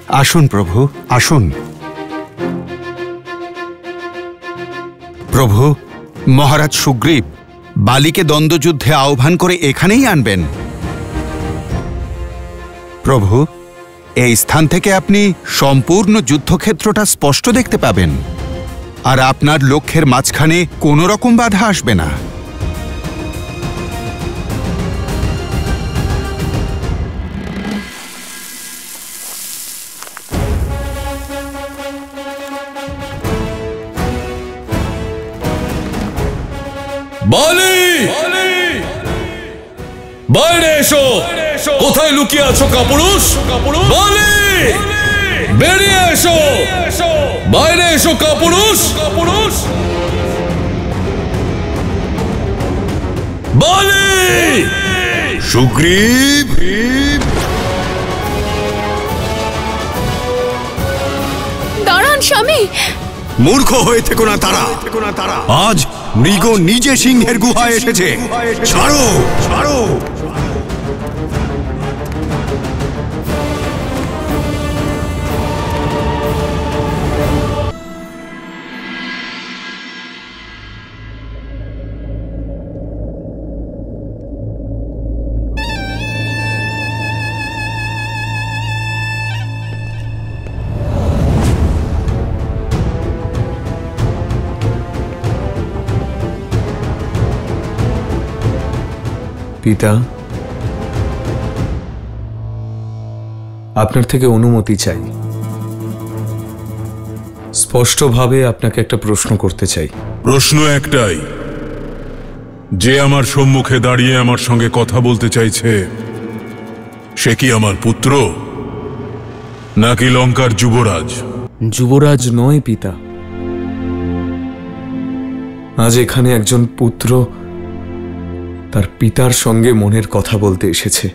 আসুন প্রভু, আসুন। প্রভু, মহারাজ সুগ্রীব বালিকে দ্বন্দ্বযুদ্ধে আহ্বান করে এখানেই আনবেন। প্রভু, এই স্থান থেকে আপনি সম্পূর্ণ যুদ্ধক্ষেত্রটা স্পষ্ট দেখতে পাবেন, আর আপনার লক্ষ্যের মাঝখানে কোনো রকম বাধা আসবে না। বালি, বাইরে এসো। কোথায় লুকিয়ে আছো কাপুরুষ? বালি, বেরিয়ে এসো। বাইরে এসো কাপুরুষ। বালি, সুগ্রীব, দাঁড়ান স্বামী। মূর্খ হয়ে থেকো না তারা। আজ মৃগ নিজে সিংহের গুহায় এসেছে। ছাড়ো, ছাড়ো। পিতা, আপনার থেকে অনুমতি চাই। স্পষ্টভাবে আপনাকে একটা প্রশ্ন করতে চাই। প্রশ্ন একটাই, যে আমার সম্মুখে দাঁড়িয়ে আমার সঙ্গে কথা বলতে চাইছে সে কি আমার পুত্র নাকি লঙ্কার যুবরাজ? যুবরাজ নয় পিতা, আজ এখানে একজন পুত্র তার পিতার সঙ্গে মনের কথা বলতে এসেছে।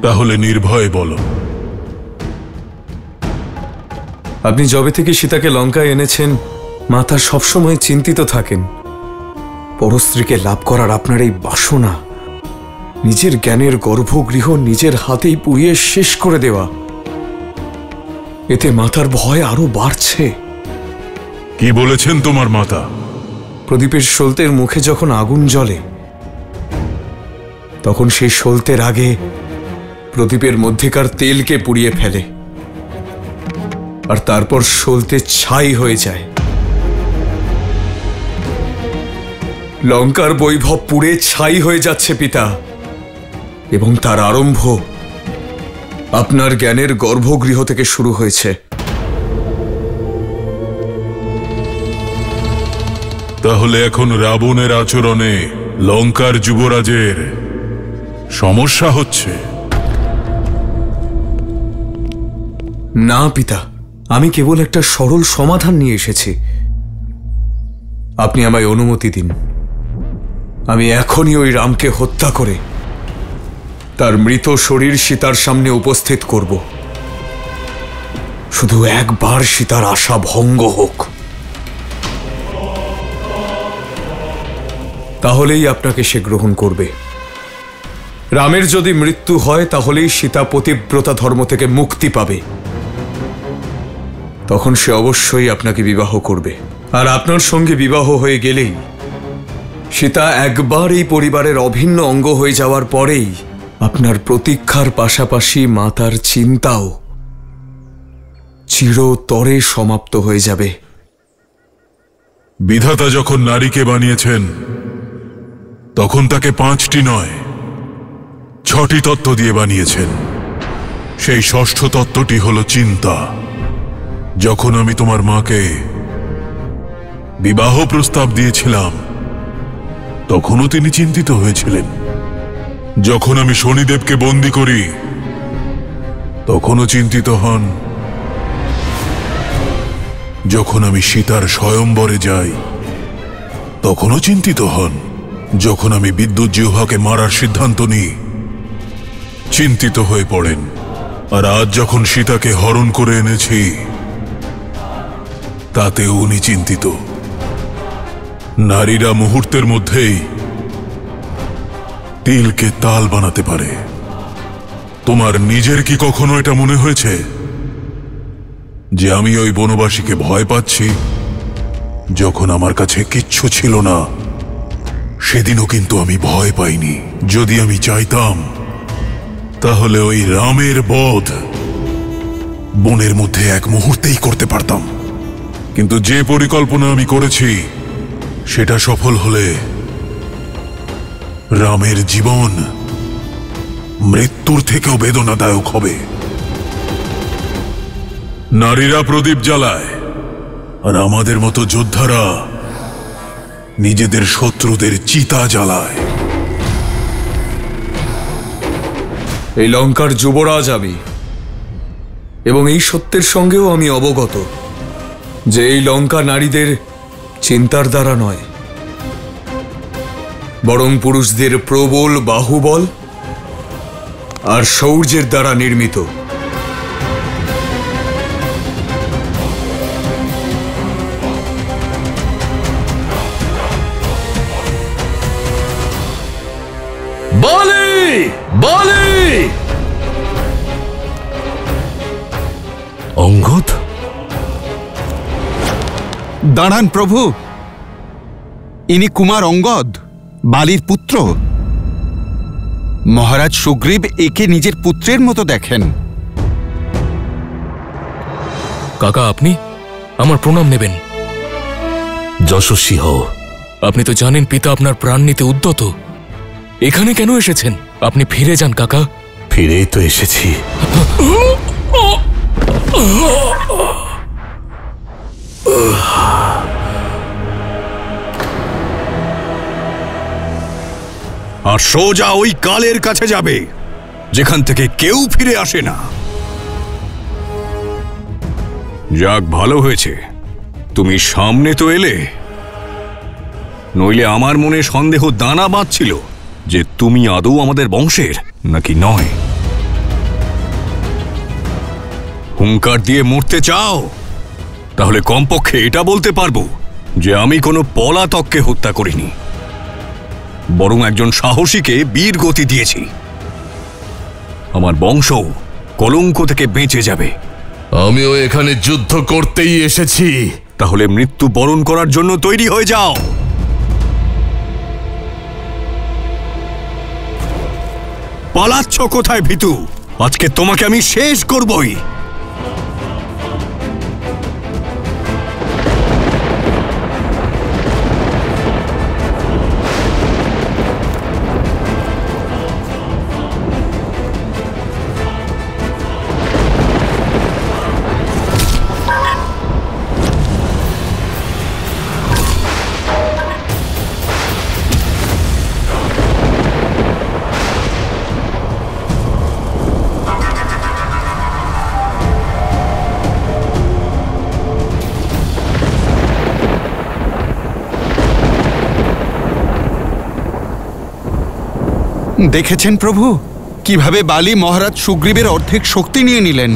তাহলে নির্ভয়ে বলো। আপনি যবে থেকে সীতাকে লঙ্কায় এনেছেন, মাতা সবসময় চিন্তিত থাকেন। পরস্ত্রীকে লাভ করার আপনার এই বাসনা, নিজের জ্ঞানের গর্ভগৃহ নিজের হাতেই পুড়িয়ে শেষ করে দেওয়া, এতে মাতার ভয় আরো বাড়ছে। কি বলেছেন তোমার মাতা? প্রদীপের সলতের মুখে যখন আগুন জ্বলে, তখন সেই সলতের আগে প্রদীপের মধ্যেকার তেলকে পুড়িয়ে ফেলে, আর তারপর সলতে ছাই হয়ে যায়। লঙ্কার বৈভব পুড়ে ছাই হয়ে যাচ্ছে পিতা, এবং তার আরম্ভ আপনার জ্ঞানের গর্ভগৃহ থেকে শুরু হয়েছে। তাহলে এখন রাবণের আচরণে লঙ্কার যুবরাজের সমস্যা হচ্ছে? না পিতা, আমি কেবল একটা সরল সমাধান নিয়ে এসেছি। আপনি আমায় অনুমতি দিন, আমি এখনই ওই রামকে হত্যা করে তার মৃত শরীর সীতার সামনে উপস্থিত করব। শুধু একবার সীতার আশা ভঙ্গ হোক, তাহলেই আপনাকে সে গ্রহণ করবে। রামের যদি মৃত্যু হয়, তাহলেই সীতা পতিব্রতা ধর্ম থেকে মুক্তি পাবে। তখন সে অবশ্যই আপনাকে বিবাহ করবে, আর আপনার সঙ্গে বিবাহ হয়ে গেলেই সীতা একবার এই পরিবারের অভিন্ন অঙ্গ হয়ে যাওয়ার পরেই আপনার প্রতীক্ষার পাশাপাশি মাতার চিন্তাও চিরতরে সমাপ্ত হয়ে যাবে। বিধাতা যখন নারীকে বানিয়েছেন, তখন তাকে 5টি নয় 6টি তত্ত্ব দিয়ে বানিয়েছেন। সেই 6ষ্ঠ তত্ত্বটি হলো চিন্তা। যখন আমি তোমার মাকে বিবাহ প্রস্তাব দিয়েছিলাম, তখনও তিনি চিন্তিত হয়েছিলেন। যখন আমি শনিদেবকে বন্দী করি, তখনও চিন্তিত হন। যখন আমি সীতার স্বয়ম্বরে যাই, তখনও চিন্তিত হন। যখন আমি বিদ্যুৎ জিহ্বাকে মারার সিদ্ধান্ত নিই, চিন্তিত হয়ে পড়েন। আর আজ যখন সীতাকে হরণ করে এনেছি, তাতেও উনি চিন্তিত। নারীরা মুহূর্তের মধ্যেই তিলকে তাল বানাতে পারে। তোমার নিজের কি কখনো এটা মনে হয়েছে যে আমি ওই বনবাসীকে ভয় পাচ্ছি? যখন আমার কাছে কিচ্ছু ছিল না, সেদিনও কিন্তু আমি ভয় পাইনি। যদি আমি চাইতাম, তাহলে ওই রামের বধ বনের মধ্যে এক মুহূর্তেই করতে পারতাম। কিন্তু যে পরিকল্পনা আমি করেছি, সেটা সফল হলে রামের জীবন মৃত্যুর থেকেও বেদনাদায়ক হবে। নারীরা প্রদীপ জ্বালায়, আর আমাদের মতো যোদ্ধারা নিজেদের শত্রুদের চিতা জ্বালায়। এই লঙ্কার যুবরাজ আমি, এবং এই সত্যের সঙ্গেও আমি অবগত যে এই লঙ্কা নারীদের চিন্তার দ্বারা নয়, বরং পুরুষদের প্রবল বাহুবল আর শৌর্যের দ্বারা নির্মিত। বলি বলি অঙ্গদ, দাঁড়ান প্রভু, ইনি কুমার অঙ্গদ, বালির পুত্র। মহারাজ সুগ্রীব একে নিজের পুত্রের মতো দেখেন। কাকা, আপনি আমার প্রণাম নেবেন। যশস্বী হও। আপনি তো জানেন পিতা আপনার প্রাণ নিতে উদ্যত। এখানে কেন এসেছেন? আপনি ফিরে যান কাকা। ফিরেই তো এসেছি। আর সোজা ওই কালের কাছে যাবে যেখান থেকে কেউ ফিরে আসে না। যাক, ভালো হয়েছে তুমি সামনে তো এলে, নইলে আমার মনে সন্দেহ দানা বাঁধছিল যে তুমি আদৌ আমাদের বংশের নাকি নয়। হুঙ্কার দিয়ে মরতে চাও? তাহলে কমপক্ষে এটা বলতে পারবো যে আমি কোনো পলাতককে হত্যা করিনি, বরং একজন সাহসীকে বীর গতি দিয়েছি। আমার বংশ কলঙ্ক থেকে বেঁচে যাবে। আমিও এখানে যুদ্ধ করতেই এসেছি। তাহলে মৃত্যু বরণ করার জন্য তৈরি হয়ে যাও। পালাচ্ছ কোথায় ভীতু? আজকে তোমাকে আমি শেষ করবই। দেখেছেন প্রভু, কিভাবে বালি মহারাজ সুগ্রীবের অর্ধেক শক্তি নিয়ে নিলেন।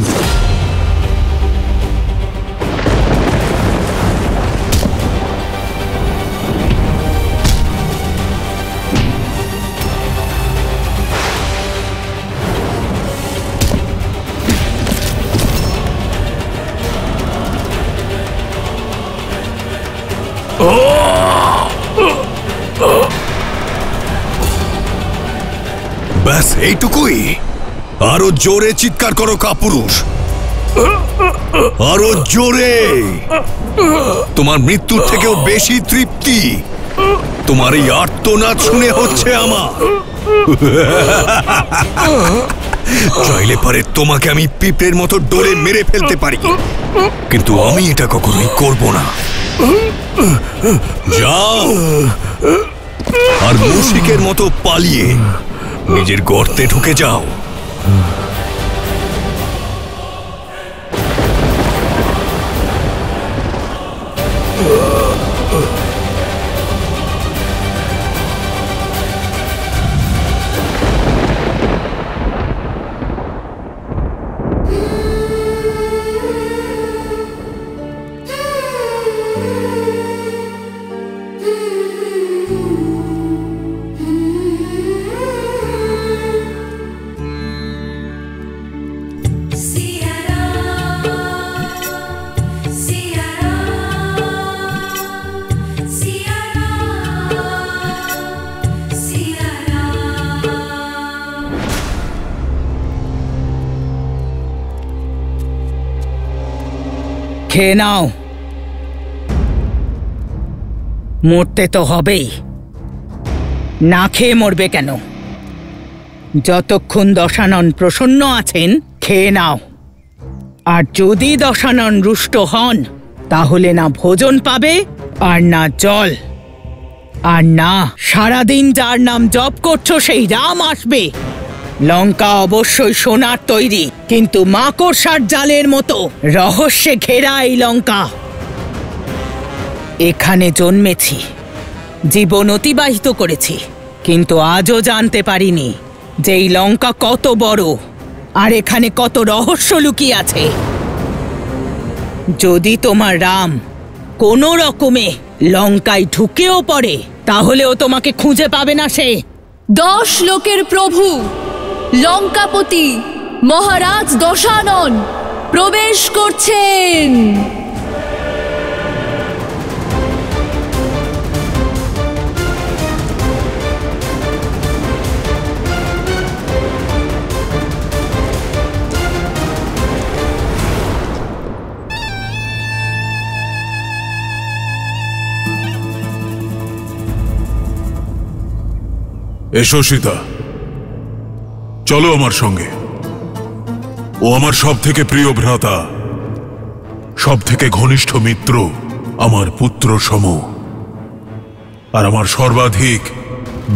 ব্যাস এইটুকুই? আরো জোরে চিৎকার করো কাপুরুষ, আরো জোরে। তোমার মৃত্যুর থেকেও বেশি তৃপ্তি তোমার এই আর্তনাদ শুনে হচ্ছে আমার। চাইলে পারে তোমাকে আমি পিঁপড়ের মতো ডোরে মেরে ফেলতে পারি, কিন্তু আমি এটা কখনোই করব না। যাও, আর মুশিকের মতো পালিয়ে নিজের গর্তে ঢুকে যাও। খেয়ে নাও। মরতে তো হবেই, না খেয়ে মরবে কেন? যতক্ষণ দশানন প্রসন্ন আছেন খেয়ে নাও। আর যদি দশানন রুষ্ট হন তাহলে না ভোজন পাবে আর না জল, আর না সারাদিন যার নাম জপ করছো সেই রাম আসবে। লঙ্কা অবশ্যই সোনার তৈরি, কিন্তু মাকড়সার জালের মতো রহস্যে ঘেরা এই লঙ্কা। এখানে জন্মেছি, জীবন অতিবাহিত করেছি, কিন্তু আজও জানতে পারিনি যে এই লঙ্কা কত বড় আর এখানে কত রহস্য লুকিয়ে আছে। যদি তোমার রাম কোনো রকমে লঙ্কায় ঢুকেও পড়ে তাহলেও তোমাকে খুঁজে পাবে না সে। 10 লোকের প্রভু লঙ্কাপতি মহারাজ দশানন প্রবেশ করছেন। এসো সীতা, চলো আমার সঙ্গে। ও আমার সব থেকে প্রিয় ভ্রাতা, সব থেকে ঘনিষ্ঠ মিত্র, আমার পুত্র সম, আর আমার সর্বাধিক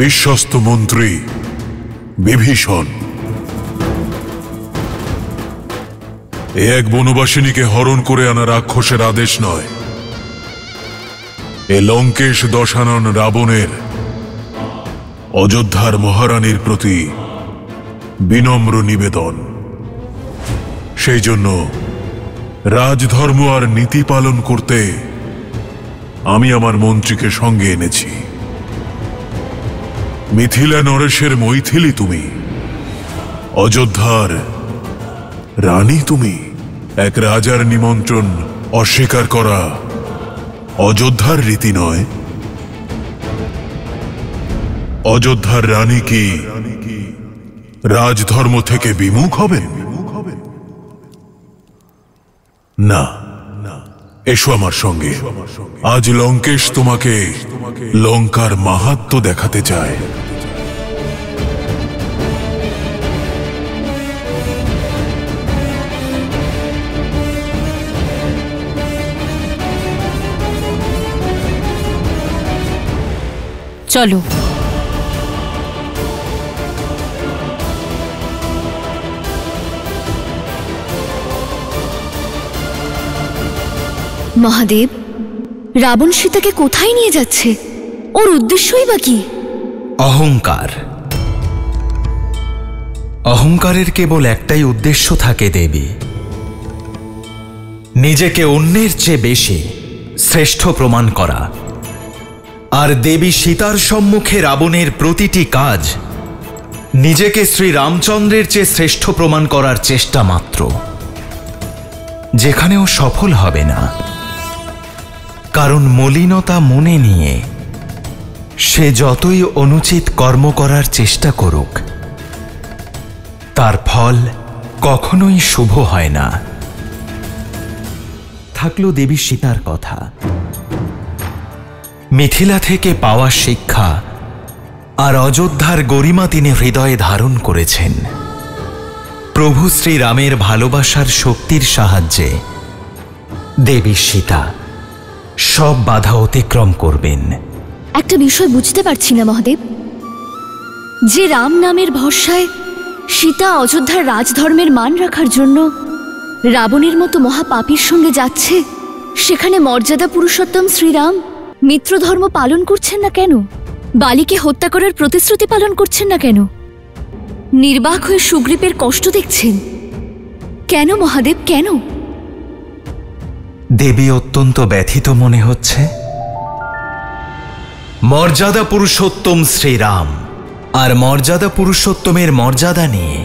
বিশ্বস্ত মন্ত্রী বিভীষণ। এ এক বনবাসিনীকে হরণ করে আনা রাক্ষসের আদেশ নয়, এ লঙ্কেশ দশানন রাবণের অযোধ্যার মহারানীর প্রতি বিনম্র নিবেদন। সেই জন্য রাজধর্ম আর নীতি পালন করতে আমি আমার মন্ত্রীকে সঙ্গে এনেছি। মিথিলা নরেশের মৈথিলি তুমি, অযোধ্যার রানী তুমি। এক রাজার নিমন্ত্রণ অস্বীকার করা অযোধ্যার রীতি নয়। অযোধ্যার রানী কি রাজধর্ম থেকে বিমুখ হবেন? না, এসো আমার সঙ্গে। আজ লঙ্কেশ তোমাকে লঙ্কার মাহাত্ম্য দেখাতে চায়। চলো। মহাদেব, রাবণ সীতাকে কোথায় নিয়ে যাচ্ছে? ওর উদ্দেশ্যই বা কি? অহংকার। অহংকারের কেবল একটাই উদ্দেশ্য থাকে দেবী, নিজেকে অন্যের চেয়ে বেশি শ্রেষ্ঠ প্রমাণ করা। আর দেবী সীতার সম্মুখে রাবণের প্রতিটি কাজ নিজেকে শ্রী রামচন্দ্রের চেয়ে শ্রেষ্ঠ প্রমাণ করার চেষ্টা মাত্র, যেখানেও সফল হবে না। কারণ মলিনতা মনে নিয়ে সে যতই অনুচিত কর্ম করার চেষ্টা করুক, তার ফল কখনোই শুভ হয় না। থাকলো দেবী সীতার কথা। মিথিলা থেকে পাওয়া শিক্ষা আর অযোধ্যার গরিমা তিনি হৃদয়ে ধারণ করেছেন। প্রভু শ্রীরামের ভালোবাসার শক্তির সাহায্যে দেবী সীতা সব বাধা অতিক্রম করবেন। একটা বিষয় বুঝতে পারছি না মহাদেব, যে রাম নামের ভরসায় সীতা অযোধ্যার রাজধর্মের মান রাখার জন্য রাবণের মতো মহাপাপীর সঙ্গে যাচ্ছে, সেখানে মর্যাদা পুরুষোত্তম শ্রীরাম মিত্রধর্ম পালন করছেন না কেন? বালিকে হত্যা করার প্রতিশ্রুতি পালন করছেন না কেন? নির্বাক হয়ে সুগ্রীবের কষ্ট দেখছেন কেন মহাদেব, কেন? দেবী অত্যন্ত ব্যথিত মনে হচ্ছে। মর্যাদা পুরুষোত্তম শ্রীরাম আর মর্যাদা পুরুষোত্তমের মর্যাদা নিয়ে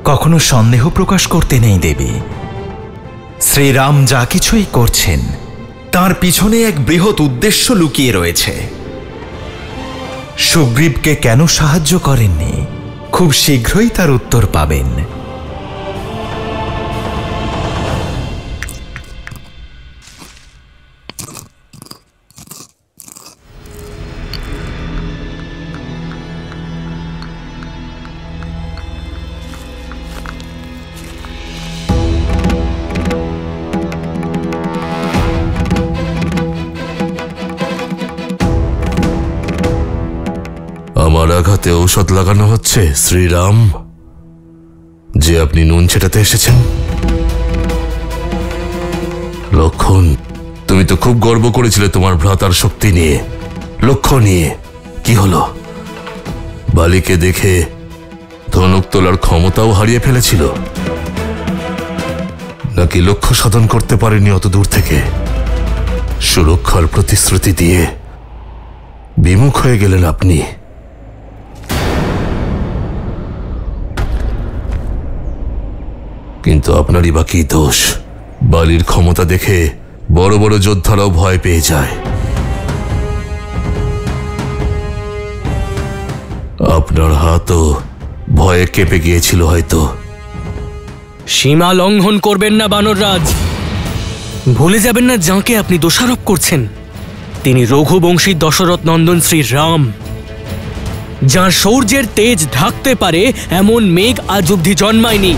কখনো সন্দেহ প্রকাশ করতে নেই দেবী। শ্রীরাম যা কিছুই করছেন তার পিছনে এক বৃহৎ উদ্দেশ্য লুকিয়ে রয়েছে। সুগ্রীবকে কেন সাহায্য করেননি, খুব শীঘ্রই তার উত্তর পাবেন। আমার আঘাতে ঔষধ লাগানো হচ্ছে শ্রীরাম, যে আপনি নুন ছেটাতে এসেছেন? লক্ষণ, তুমি তো খুব গর্ব করেছিলে তোমার ভ্রাতার শক্তি নিয়ে, লক্ষ্য নিয়ে। কি হলো? বালিকে দেখে ধনুক তোলার ক্ষমতাও হারিয়ে ফেলেছিল, নাকি লক্ষ্য সাধন করতে পারেনি অত দূর থেকে? সুরক্ষার প্রতিশ্রুতি দিয়ে বিমুখ হয়ে গেলেন আপনি। কিন্তু আপনারই বা কি দোষ? বালির ক্ষমতা দেখে বড় বড় যোদ্ধারাও ভয় পেয়ে যায়। আপনার হাতও ভয়ে কেঁপে গিয়েছিল হয়তো। সীমা লঙ্ঘন করবেন না বানররাজ। ভুলে যাবেন না যাঁকে আপনি দোষারোপ করছেন, তিনি রঘুবংশী দশরথ নন্দন শ্রী রাম, যাঁর শৌর্যের তেজ ঢাকতে পারে এমন মেঘ আজ অবধি জন্মায়নি।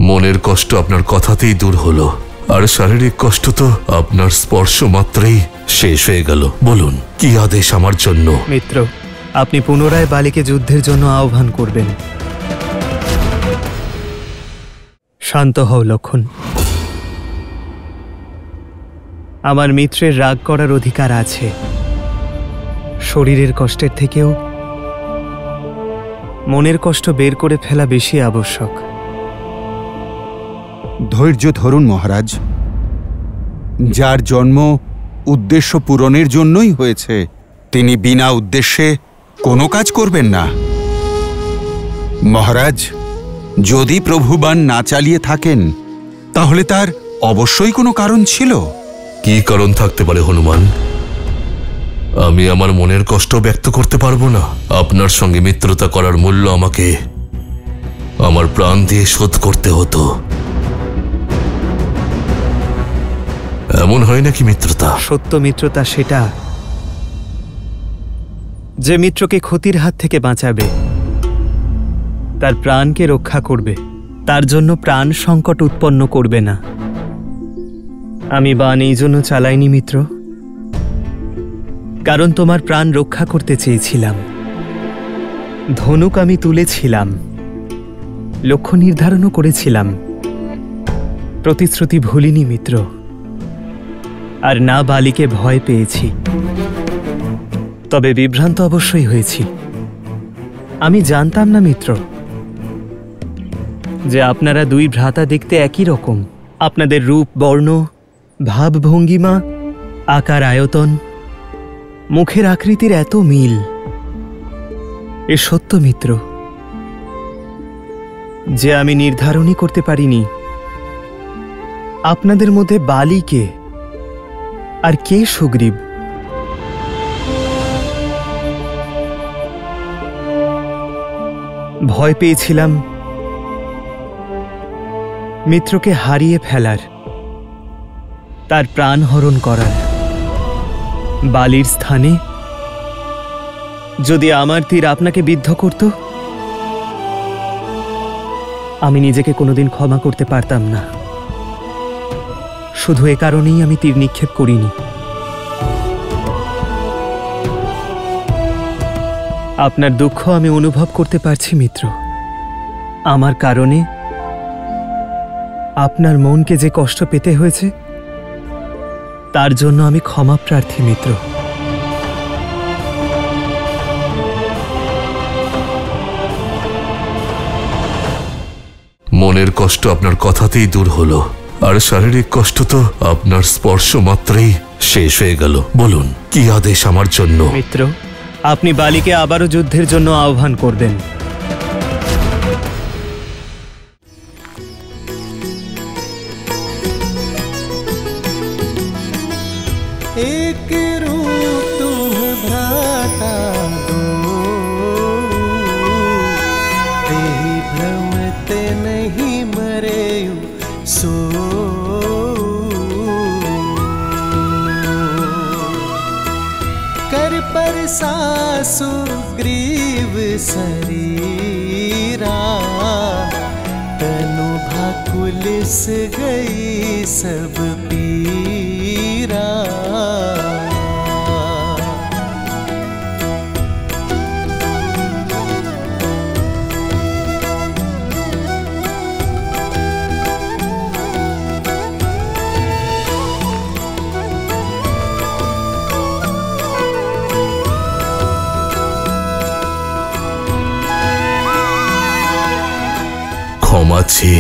মনের কষ্ট আপনার কথাতেই দূর হলো, আর শারীরিক কষ্ট তো আপনার স্পর্শ মাত্রেই শেষ হয়ে গেল। বলুন, কি আদেশ আমার জন্য? মিত্র, আপনি পুনরায় বালিকে যুদ্ধের জন্য আহ্বান করবেন। শান্ত হও লক্ষণ। আমার মিত্রের রাগ করার অধিকার আছে। শরীরের কষ্টের থেকেও মনের কষ্ট বের করে ফেলা বেশি আবশ্যক। ধৈর্য ধরুন মহারাজ। যার জন্ম উদ্দেশ্য পূরণের জন্যই হয়েছে, তিনি বিনা উদ্দেশ্যে কোনো কাজ করবেন না। মহারাজ, যদি প্রভু বাণ না চালিয়ে থাকেন, তাহলে তার অবশ্যই কোনো কারণ ছিল। কি কারণ থাকতে পারে হনুমান? আমি আমার মনের কষ্ট ব্যক্ত করতে পারবো না? আপনার সঙ্গে মিত্রতা করার মূল্য আমাকে আমার প্রাণ দিয়ে শোধ করতে হতো। এমন হয় নাকি মিত্রতা? সত্য মিত্রতা সেটা যে মিত্রকে ক্ষতির হাত থেকে বাঁচাবে, তার প্রাণকে রক্ষা করবে, তার জন্য প্রাণ সংকট উৎপন্ন করবে না। আমি বাণ এই জন্য চালাইনি মিত্র, কারণ তোমার প্রাণ রক্ষা করতে চেয়েছিলাম। ধনুক আমি তুলেছিলাম, লক্ষ্য নির্ধারণও করেছিলাম, প্রতিশ্রুতি ভুলিনি মিত্র। আর না বালিকে ভয় পেয়েছি, তবে বিভ্রান্ত অবশ্যই হয়েছি। আমি জানতাম না মিত্র যে আপনারা দুই ভ্রাতা দেখতে একই রকম। আপনাদের রূপ, বর্ণ, ভাবভঙ্গিমা, আকার, আয়তন, মুখের আকৃতির এত মিল। এ সত্য মিত্র যে আমি নির্ধারণই করতে পারিনি আপনাদের মধ্যে বালি কে আর কে সুগ্রীব। ভয় পেয়েছিলাম মিত্রকে হারিয়ে ফেলার, তার প্রাণ হরণ করার। বালির স্থানে যদি আমার তীর আপনাকে বিদ্ধ করত, আমি নিজেকে কোনোদিন ক্ষমা করতে পারতাম না। শুধু এ কারণেই আমি তীর নিক্ষেপ করিনি। আপনার দুঃখ আমি অনুভব করতে পারছি মিত্র। আমার কারণে আপনার মনকে যে কষ্ট পেতে হয়েছে, তার জন্য আমি ক্ষমা প্রার্থী মিত্র। মনের কষ্ট আপনার কথাতেই দূর হলো, আর শারীরিক কষ্ট তো আপনার স্পর্শ মাত্রেই শেষ হয়ে গেল। বলুন, কি আদেশ আমার জন্য? মিত্র, আপনি বালিকে আবারও যুদ্ধের জন্য আহ্বান করবেন। एक रूप तुम भ्राता दो, तेहि भ्रमते नहीं मरे सो। कर पर सासु ग्रीव शरीरा, तनु भाकुलिस गई सब पीरा। যাচ্ছি।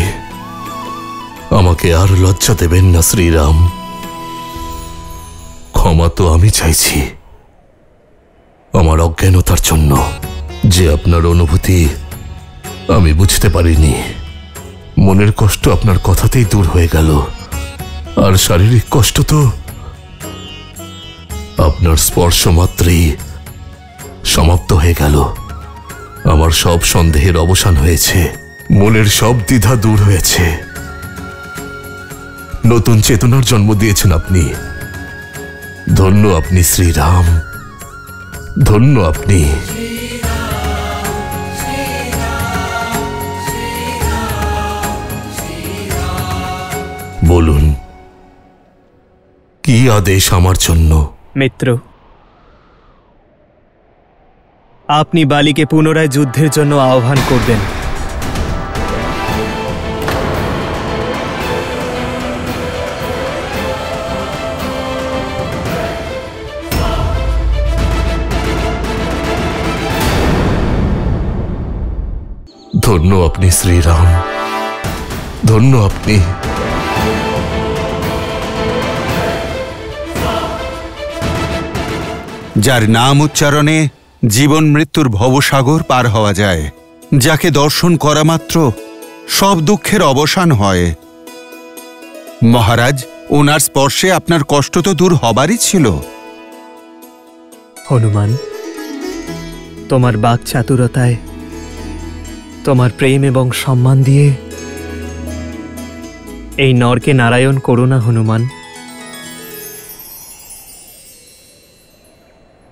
আমাকে আর লজ্জা দেবেন না শ্রীরাম। ক্ষমা তো আমি চাইছি আমার অজ্ঞানতার জন্য, যে আপনার অনুভূতি আমি বুঝতে পারিনি। মনের কষ্ট আপনার কথাতেই দূর হয়ে গেল, আর শারীরিক কষ্ট তো আপনার স্পর্শ মাত্রেই সমাপ্ত হয়ে গেল। আমার সব সন্দেহের অবসান হয়েছে, মনের সব দ্বিধা দূর হয়েছে। নতুন চেতনার জন্ম দিয়েছেন আপনি। ধন্য আপনি শ্রীরাম, ধন্য আপনি। বলুন, কি আদেশ আমার জন্য? মিত্র, আপনি বালিকে পুনরায় যুদ্ধের জন্য আহ্বান করবেন। ধন্য আপনি শ্রীরাম, ধন্য আপনি। যার নাম উচ্চারণে জীবন মৃত্যুর ভবসাগর পার হওয়া যায়, যাকে দর্শন করা মাত্র সব দুঃখের অবসান হয়। মহারাজ, ওনার স্পর্শে আপনার কষ্ট তো দূর হবারই ছিল। হনুমান, তোমার বাক চাতুরতায়, তোমার প্রেম এবং সম্মান দিয়ে এই নরকে নারায়ণ করো না হনুমান।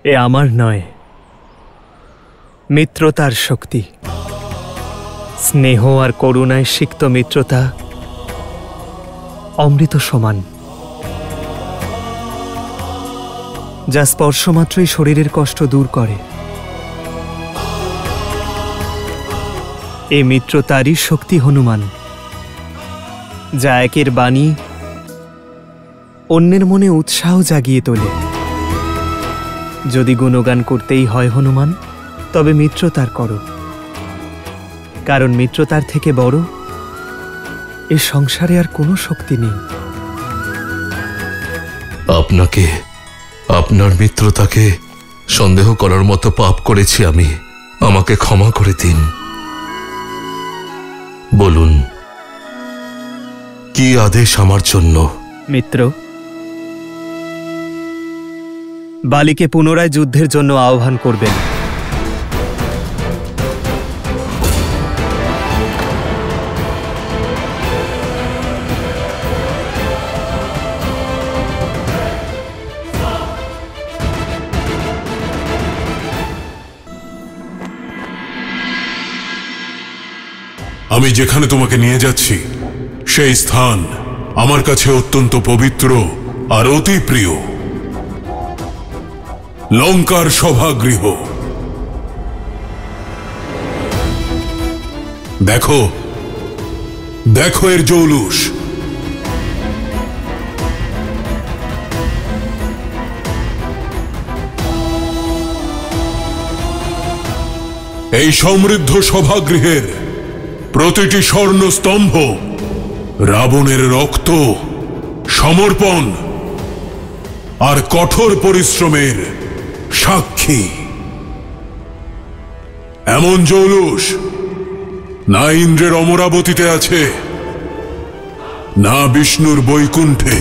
এ আমার নয়, মিত্রতার শক্তি। স্নেহ আর করুণায় সিক্ত মিত্রতা অমৃত সমান, যা স্পর্শমাত্রই শরীরের কষ্ট দূর করে। এ মিত্রতারই শক্তি হনুমান, যা একের বাণী অন্যের মনে উৎসাহ জাগিয়ে তোলে। যদি গুণগান করতেই হয় হনুমান, তবে মিত্রতার করো, কারণ মিত্রতার থেকে বড় এ সংসারে আর কোনো শক্তি নেই। আপনাকে, আপনার মিত্রতাকে সন্দেহ করার মতো পাপ করেছি আমি। আমাকে ক্ষমা করে দিন। বলুন, কি আদেশ আমার জন্য? মিত্র, বালিকে পুনরায় যুদ্ধের জন্য আহ্বান করবেন। আমি যেখানে তোমাকে নিয়ে যাচ্ছি সেই স্থান আমার কাছে অত্যন্ত পবিত্র আর অতি প্রিয়। লঙ্কার সভাগৃহ। দেখো, দেখো এর জৌলুস। এই সমৃদ্ধ সভাগৃহের প্রতিটি স্বর্ণ স্তম্ভ রাবণের রক্ত, সমর্পণ আর কঠোর পরিশ্রমের সাক্ষী। এমন জৌলুস না ইন্দ্রের অমরাবতীতে আছে, না বিষ্ণুর বৈকুণ্ঠে।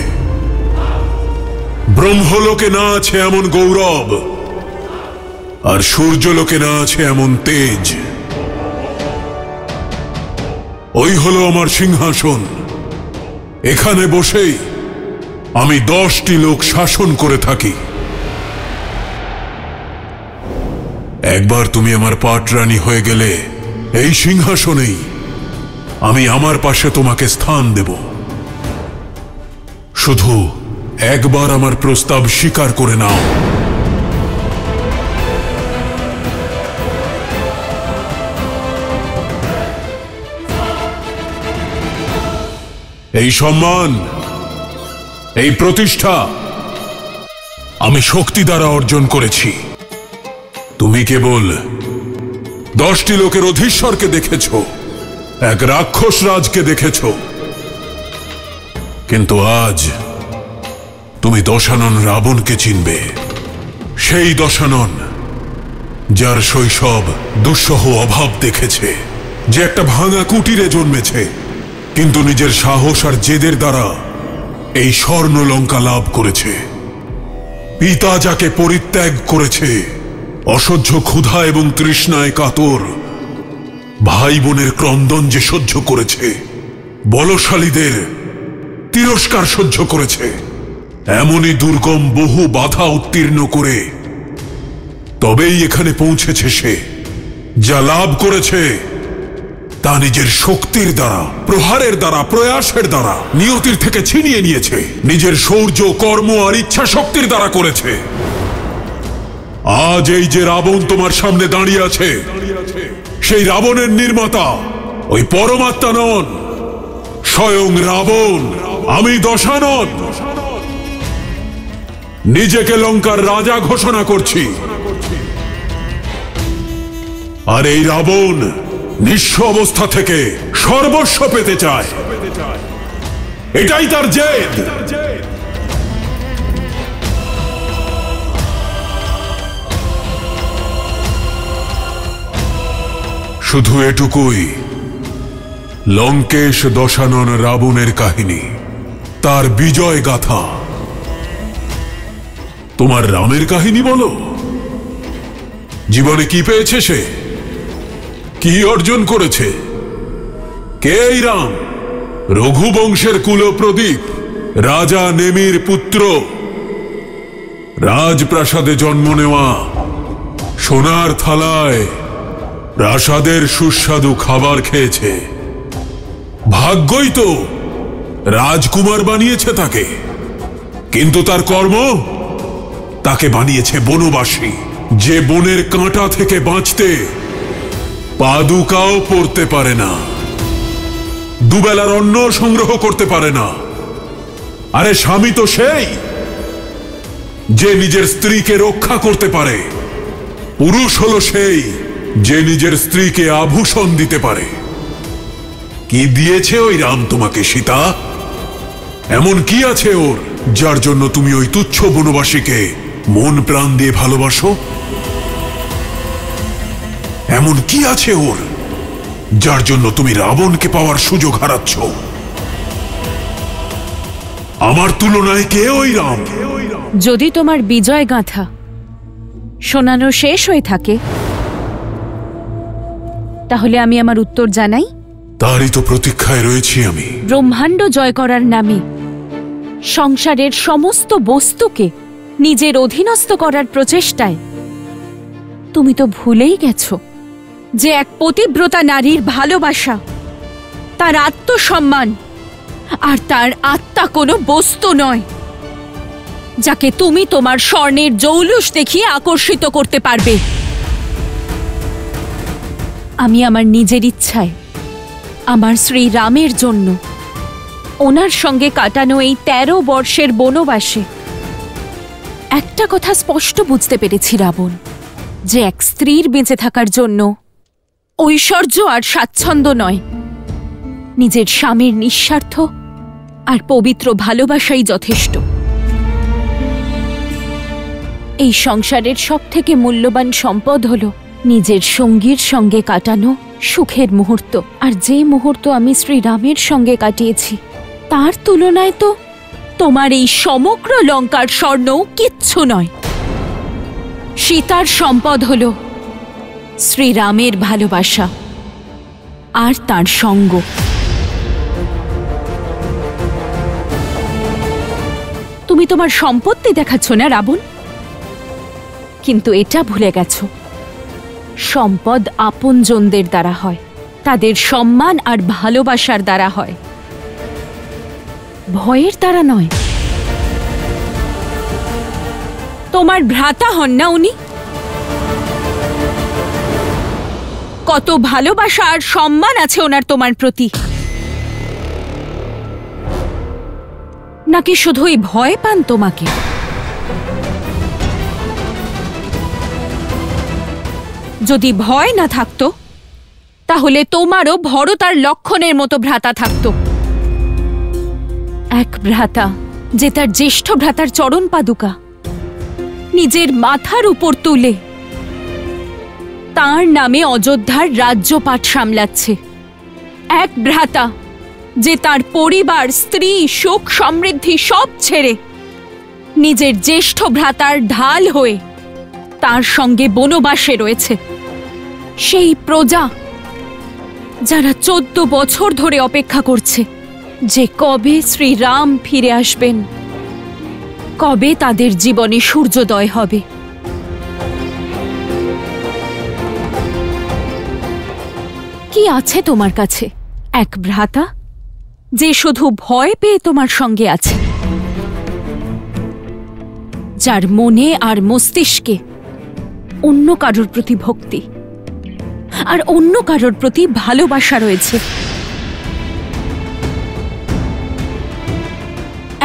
ব্রহ্মলোকে না আছে এমন গৌরব, আর সূর্যলোকে না আছে এমন তেজ। ওই হলো আমার সিংহাসন। এখানে বসেই আমি 10টি লোক শাসন করে থাকি। একবার তুমি আমার পাটরানী হয়ে গেলে এই সিংহাসনেই আমি আমার পাশে তোমাকে স্থান দেব। শুধু একবার আমার প্রস্তাব স্বীকার করে নাও। এই সম্মান, এই প্রতিষ্ঠা আমি শক্তি দ্বারা অর্জন করেছি। তুমি কেবল 10টি লোকের অধীশ্বরকে দেখেছ, এক রাক্ষস রাজকে দেখেছ, কিন্তু আজ তুমি দশানন রাবণকে চিনবে। সেই দশানন যার শৈশব দুঃসহ অভাব দেখেছে, যে একটা ভাঙা কুটিরে জন্মেছে, কিন্তু নিজের সাহস আর জেদের দ্বারা এই স্বর্ণ লঙ্কা লাভ করেছে। পিতা যাকে পরিত্যাগ করেছে, অসহ্য ক্ষুধা এবং তৃষ্ণায় কাতর ভাই বোনের ক্রন্দন যে সহ্য করেছে, বলশালীদের তিরস্কার সহ্য করেছে, এমনই দুর্গম বহু বাধা উত্তীর্ণ করে তবেই এখানে পৌঁছেছে সে। যা লাভ করেছে তা নিজের শক্তির দ্বারা, প্রহারের দ্বারা, প্রয়াসের দ্বারা নিয়তির থেকে ছিনিয়ে নিয়েছে। নিজের শৌর্য, কর্ম আর ইচ্ছা শক্তির দ্বারা করেছে। আজ এই যে রাবণ তোমার সামনে দাঁড়িয়ে আছে, সেই রাবণের নির্মাতা ওই পরমাত্মা নন, স্বয়ং রাবণ। আমি দশানন নিজেকে লঙ্কার রাজা ঘোষণা করছি। আর এই রাবণ নিঃস্ব অবস্থা থেকে সর্বস্ব পেতে চায়, এটাই তার জেদ। শুধু এটুকুই লঙ্কেশ দশানন রাবণের কাহিনী, তার বিজয় গাথা। তোমার রামের কাহিনী বলো। জীবনে কি পেয়েছে সে, কি অর্জন করেছে? কে এই রাম? রঘুবংশের কুলপ্রদীপ, রাজা নেমির পুত্র, রাজপ্রাসাদে জন্ম নেওয়া, সোনার থালায় প্রাসাদের সুস্বাদু খাবার খেয়েছে। ভাগ্যই তো রাজকুমার বানিয়েছে তাকে, কিন্তু তার কর্ম তাকে বানিয়েছে বনবাসী, যে বনের কাঁটা থেকে বাঁচতে পাদুকাও পড়তে পারে না, দুবেলার অন্ন সংগ্রহ করতে পারে না। আরে স্বামী তো সেই যে নিজের স্ত্রীকে রক্ষা করতে পারে। পুরুষ হলো সেই যে নিজের স্ত্রীকে আভূষণ দিতে পারে। কি দিয়েছে ওই রাম তোমাকে সীতা? এমন কি আছে ওর যার জন্য তুমি ওই তুচ্ছ বনবাসীকে মন প্রাণ দিয়ে ভালোবাসো? এমন কি আছে ওর যার জন্য তুমি রাবণকে পাওয়ার সুযোগ হারাচ্ছ? আমার তুলনায় কে ওই রাম? যদি তোমার বিজয় গাথা শোনানো শেষ হয়ে থাকে, তাহলে আমি আমার উত্তর জানাই। তারই তো প্রতীক্ষায় রয়েছি আমি। ব্রহ্মাণ্ড জয় করার নামে সংসারের সমস্ত বস্তুকে নিজের অধীনস্থ করার প্রচেষ্টায় তুমি তো ভুলেই গেছো যে এক পতিব্রতা নারীর ভালোবাসা, তার আত্মসম্মান আর তার আত্মা কোনো বস্তু নয় যাকে তুমি তোমার স্বর্ণের জৌলুস দেখিয়ে আকর্ষিত করতে পারবে। আমি আমার নিজের ইচ্ছায়, আমার শ্রীরামের জন্য ওনার সঙ্গে কাটানো এই 13 বর্ষের বনবাসে একটা কথা স্পষ্ট বুঝতে পেরেছি রাবণ, যে এক স্ত্রীর বেঁচে থাকার জন্য ঐশ্বর্য আর স্বাচ্ছন্দ্য নয়, নিজের স্বামীর নিঃস্বার্থ আর পবিত্র ভালোবাসাই যথেষ্ট। এই সংসারের সবথেকে মূল্যবান সম্পদ হলো নিজের সঙ্গীর সঙ্গে কাটানো সুখের মুহূর্ত। আর যে মুহূর্ত আমি শ্রীরামের সঙ্গে কাটিয়েছি তার তুলনায় তো তোমার এই সমগ্র লঙ্কার স্বর্ণও কিচ্ছু নয়। সীতার সম্পদ হলো শ্রীরামের ভালোবাসা আর তার সঙ্গ। তুমি তোমার সম্পত্তি দেখাচ্ছ না রাবণ, কিন্তু এটা ভুলে গেছো সম্পদ আপনজনদের দ্বারা হয়, তাদের সম্মান আর ভালোবাসার দ্বারা হয়, ভয়ের দ্বারা নয়। তোমার ভ্রাতা হন না উনি? কত ভালোবাসা আর সম্মান আছে ওনার তোমার প্রতি, নাকি শুধুই ভয় পান তোমাকে? যদি ভয় না থাকতো তাহলে তোমারও ভরত আর লক্ষণের মতো ভ্রাতা থাকত। এক ভ্রাতা যে তার জ্যেষ্ঠ ভ্রাতার চরণ পাদুকা নিজের মাথার উপর তুলে তার নামে অযোধ্যার রাজ্যপাট সামলাচ্ছে। এক ভ্রাতা যে তার পরিবার, স্ত্রী, সুখ সমৃদ্ধি সব ছেড়ে নিজের জ্যেষ্ঠ ভ্রাতার ঢাল হয়ে তার সঙ্গে বনবাসে রয়েছে। সেই প্রজা যারা 14 বছর ধরে অপেক্ষা করছে যে কবে শ্রীরাম ফিরে আসবেন, কবে তাদের জীবনে সূর্যোদয় হবে। কি আছে তোমার কাছে? এক ভ্রাতা যে শুধু ভয় পেয়ে তোমার সঙ্গে আছে, যার মনে আর মস্তিষ্কে অন্য কারোর প্রতি ভক্তি আর অন্য কারোর প্রতি ভালোবাসা রয়েছে।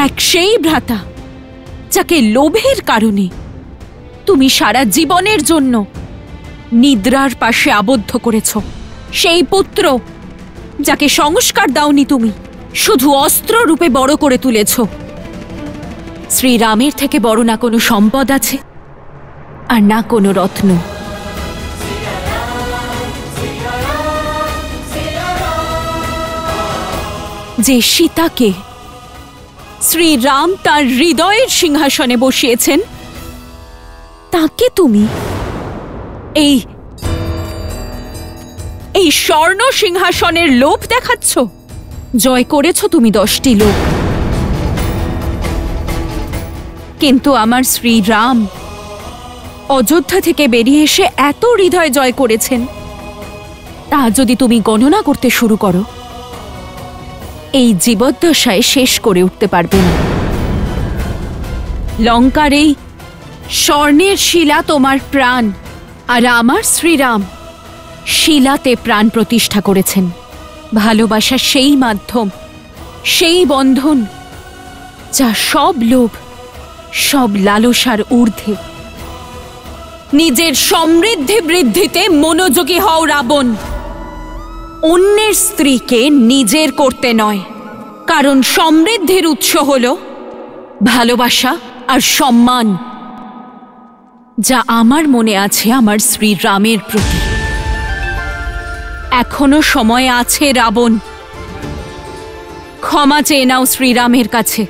এক সেই ভ্রাতা যাকে লোভের কারণে তুমি সারা জীবনের জন্য নিদ্রার পাশে আবদ্ধ করেছ। সেই পুত্র যাকে সংস্কার দাওনি তুমি, শুধু অস্ত্র রূপে বড় করে তুলেছ। শ্রীরামের থেকে বড় না কোনো সম্পদ আছে আর না কোনো রত্ন। যে সীতাকে শ্রীরাম তার হৃদয়ের সিংহাসনে বসিয়েছেন, তাকে তুমি এই স্বর্ণ সিংহাসনের লোভ দেখাচ্ছ। জয় করেছ তুমি 10টি লোক, কিন্তু আমার শ্রীরাম অযোধ্যা থেকে বেরিয়ে এসে এত হৃদয় জয় করেছেন, তা যদি তুমি গণনা করতে শুরু করো, এই জীবদ্দশায় শেষ করে উঠতে পারবে না। লঙ্কার এই স্বর্ণের শিলা তোমার প্রাণ, আর আমার শ্রীরাম শিলাতে প্রাণ প্রতিষ্ঠা করেছেন। ভালোবাসা সেই মাধ্যম, সেই বন্ধন যা সব লোভ, সব লালসার ঊর্ধ্বে। নিজের সমৃদ্ধি বৃদ্ধিতে মনোযোগী হও রাবণ, অন্যের স্ত্রীকে নিজের করতে নয়। কারণ সমৃদ্ধির উৎস হল ভালোবাসা আর সম্মান, যা আমার মনে আছে আমার শ্রীরামের প্রতি। এখনো সময় আছে রাবণ, ক্ষমা চেয়ে নাও শ্রীরামের কাছে।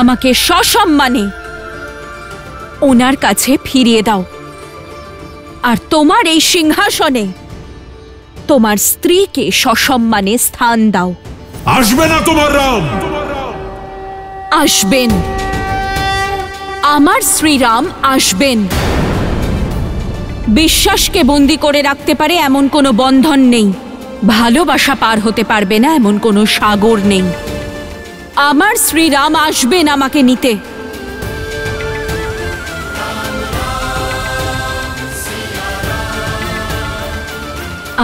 আমাকে সসম্মানে ওনার কাছে ফিরিয়ে দাও, আর তোমার এই সিংহাসনে তোমার স্ত্রীকে সসম্মানে স্থান দাও। আসবে না তোমার রাম? আসবেন, আমার শ্রীরাম আসবেন। বিশ্বাসকে বন্দী করে রাখতে পারে এমন কোনো বন্ধন নেই, ভালোবাসা পার হতে পারবে না এমন কোনো সাগর নেই। আমার শ্রীরাম আসবেন আমাকে নিতে।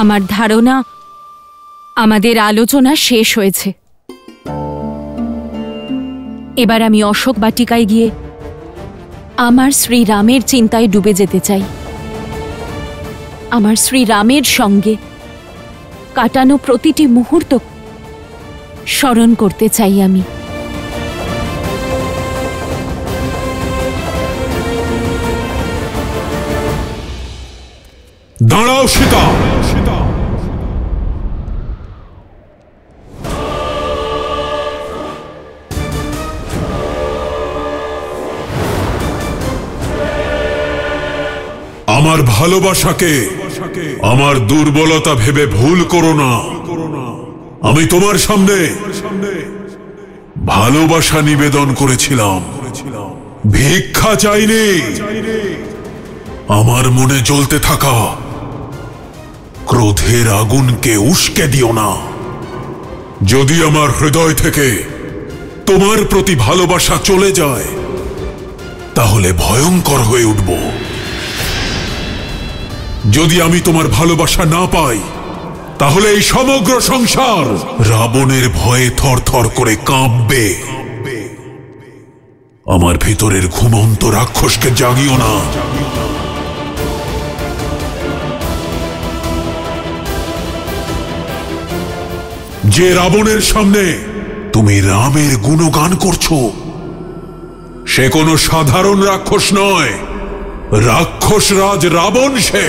আমার ধারণা আমাদের আলোচনা শেষ হয়েছে। এবার আমি অশোক বাটিকায় গিয়ে আমার শ্রীরামের চিন্তায় ডুবে যেতে চাই। আমার শ্রীরামের সঙ্গে কাটানো প্রতিটি মুহূর্ত স্মরণ করতে চাই আমি। দাঁড়াও সীতা, আমার ভালোবাসাকে আমার দুর্বলতা ভেবে ভুল করো না। আমি তোমার সামনে ভালোবাসা নিবেদন করেছিলাম, ভিক্ষা চাইনি। আমার মনে জ্বলতে থাকা ক্রোধের আগুনকে উস্কে দিও না। যদি আমার হৃদয় থেকে তোমার প্রতি ভালোবাসা চলে যায়, তাহলে ভয়ঙ্কর হয়ে উঠব। যদি আমি তোমার ভালোবাসা না পাই, তাহলে এই সমগ্র সংসার রাবণের ভয়ে থরথর করে কাঁপবে। আমার ভিতরের ঘুমন্ত রাক্ষসকে জাগিও না। যে রাবণের সামনে তুমি রামের গুণগান করছো সে কোনো সাধারণ রাক্ষস নয়, রাক্ষস রাজ রাবণ সে।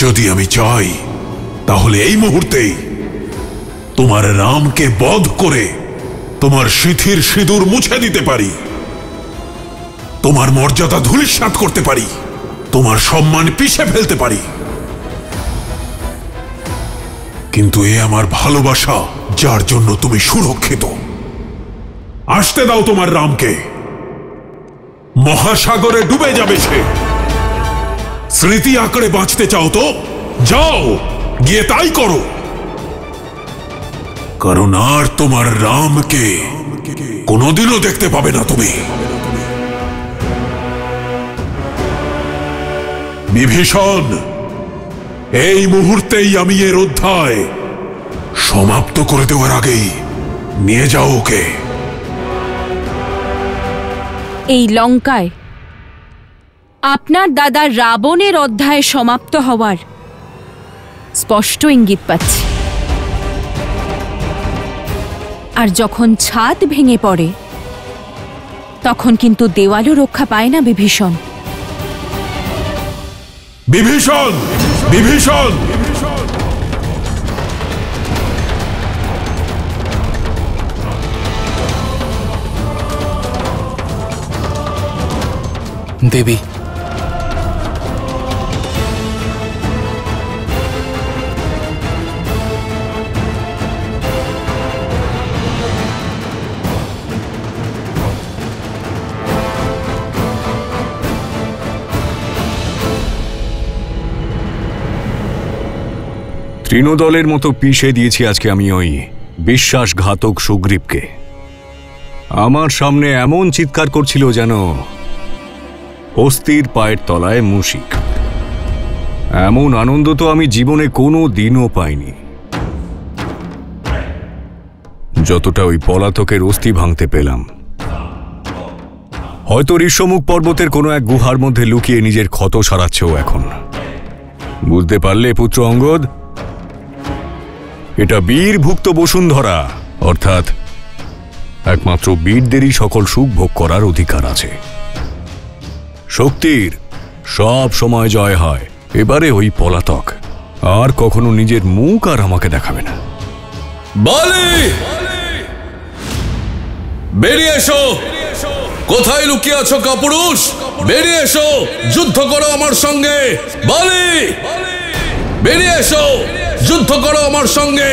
যদি আমি চাই তাহলে এই মুহূর্তেই তোমার রামকে বধ করে তোমার সিঁথির সিঁদুর মুছে দিতে পারি, তোমার মর্যাদা ধূলিসাৎ করতে পারি, তোমার সম্মান পিষে ফেলতে পারি। কিন্তু এ আমার ভালোবাসা যার জন্য তুমি সুরক্ষিত। আসতে দাও তোমার রামকে, মহাসাগরে ডুবে যাবে সে। স্মৃতি আঁকড়ে বাঁচতে চাও তো যাও, গিয়ে তাই করো। কারণ আর তোমার রামকে কোনোদিনও দেখতে পাবে না তুমি। বিভীষণ, এই মুহূর্তেই আমি এর অধ্যায় সমাপ্ত করে দেওয়ার আগেই নিয়ে যাও ওকে। এই লঙ্কায় আপনার দাদা রাবণের অধ্যায় সমাপ্ত হওয়ার স্পষ্ট ইঙ্গিত পাচ্ছি। আর যখন ছাদ ভেঙে পড়ে তখন কিন্তু দেওয়ালও রক্ষা পায় না বিভীষণ। বিভীষণ, বিভীষণ, দেবী, তৃণদলের মতো পিষে দিয়েছি আজকে আমি ওই বিশ্বাসঘাতক সুগ্রীবকে। আমার সামনে এমন চিৎকার করছিল যেন হস্তির পায়ের তলায় মুশিক। এমন আনন্দ তো আমি জীবনে কোনো দিনও পাইনি যতটা ওই পলাতকের অস্থি ভাঙতে পেলাম। হয়তো ঋষ্যমুখ পর্বতের কোনো এক গুহার মধ্যে লুকিয়ে নিজের ক্ষত সারাচ্ছেও এখন। বুঝতে পারলে পুত্র অঙ্গদ, এটা বীরভুক্ত বসুন্ধরা, অর্থাৎ একমাত্র বীরদেরই সকল সুখ ভোগ করার অধিকার আছে। শক্তির সব সময় জয় হয়। এবারে ওই পলাতক আর কখনো নিজের মুখ আর আমাকে দেখাবে না। বালি, বেরিয়ে এসো। কোথায় লুকিয়ে আছো কাপুরুষ? বেরিয়ে এসো, যুদ্ধ করো আমার সঙ্গে। বালি, বেরিয়ে এসো, যুদ্ধ করো আমার সঙ্গে।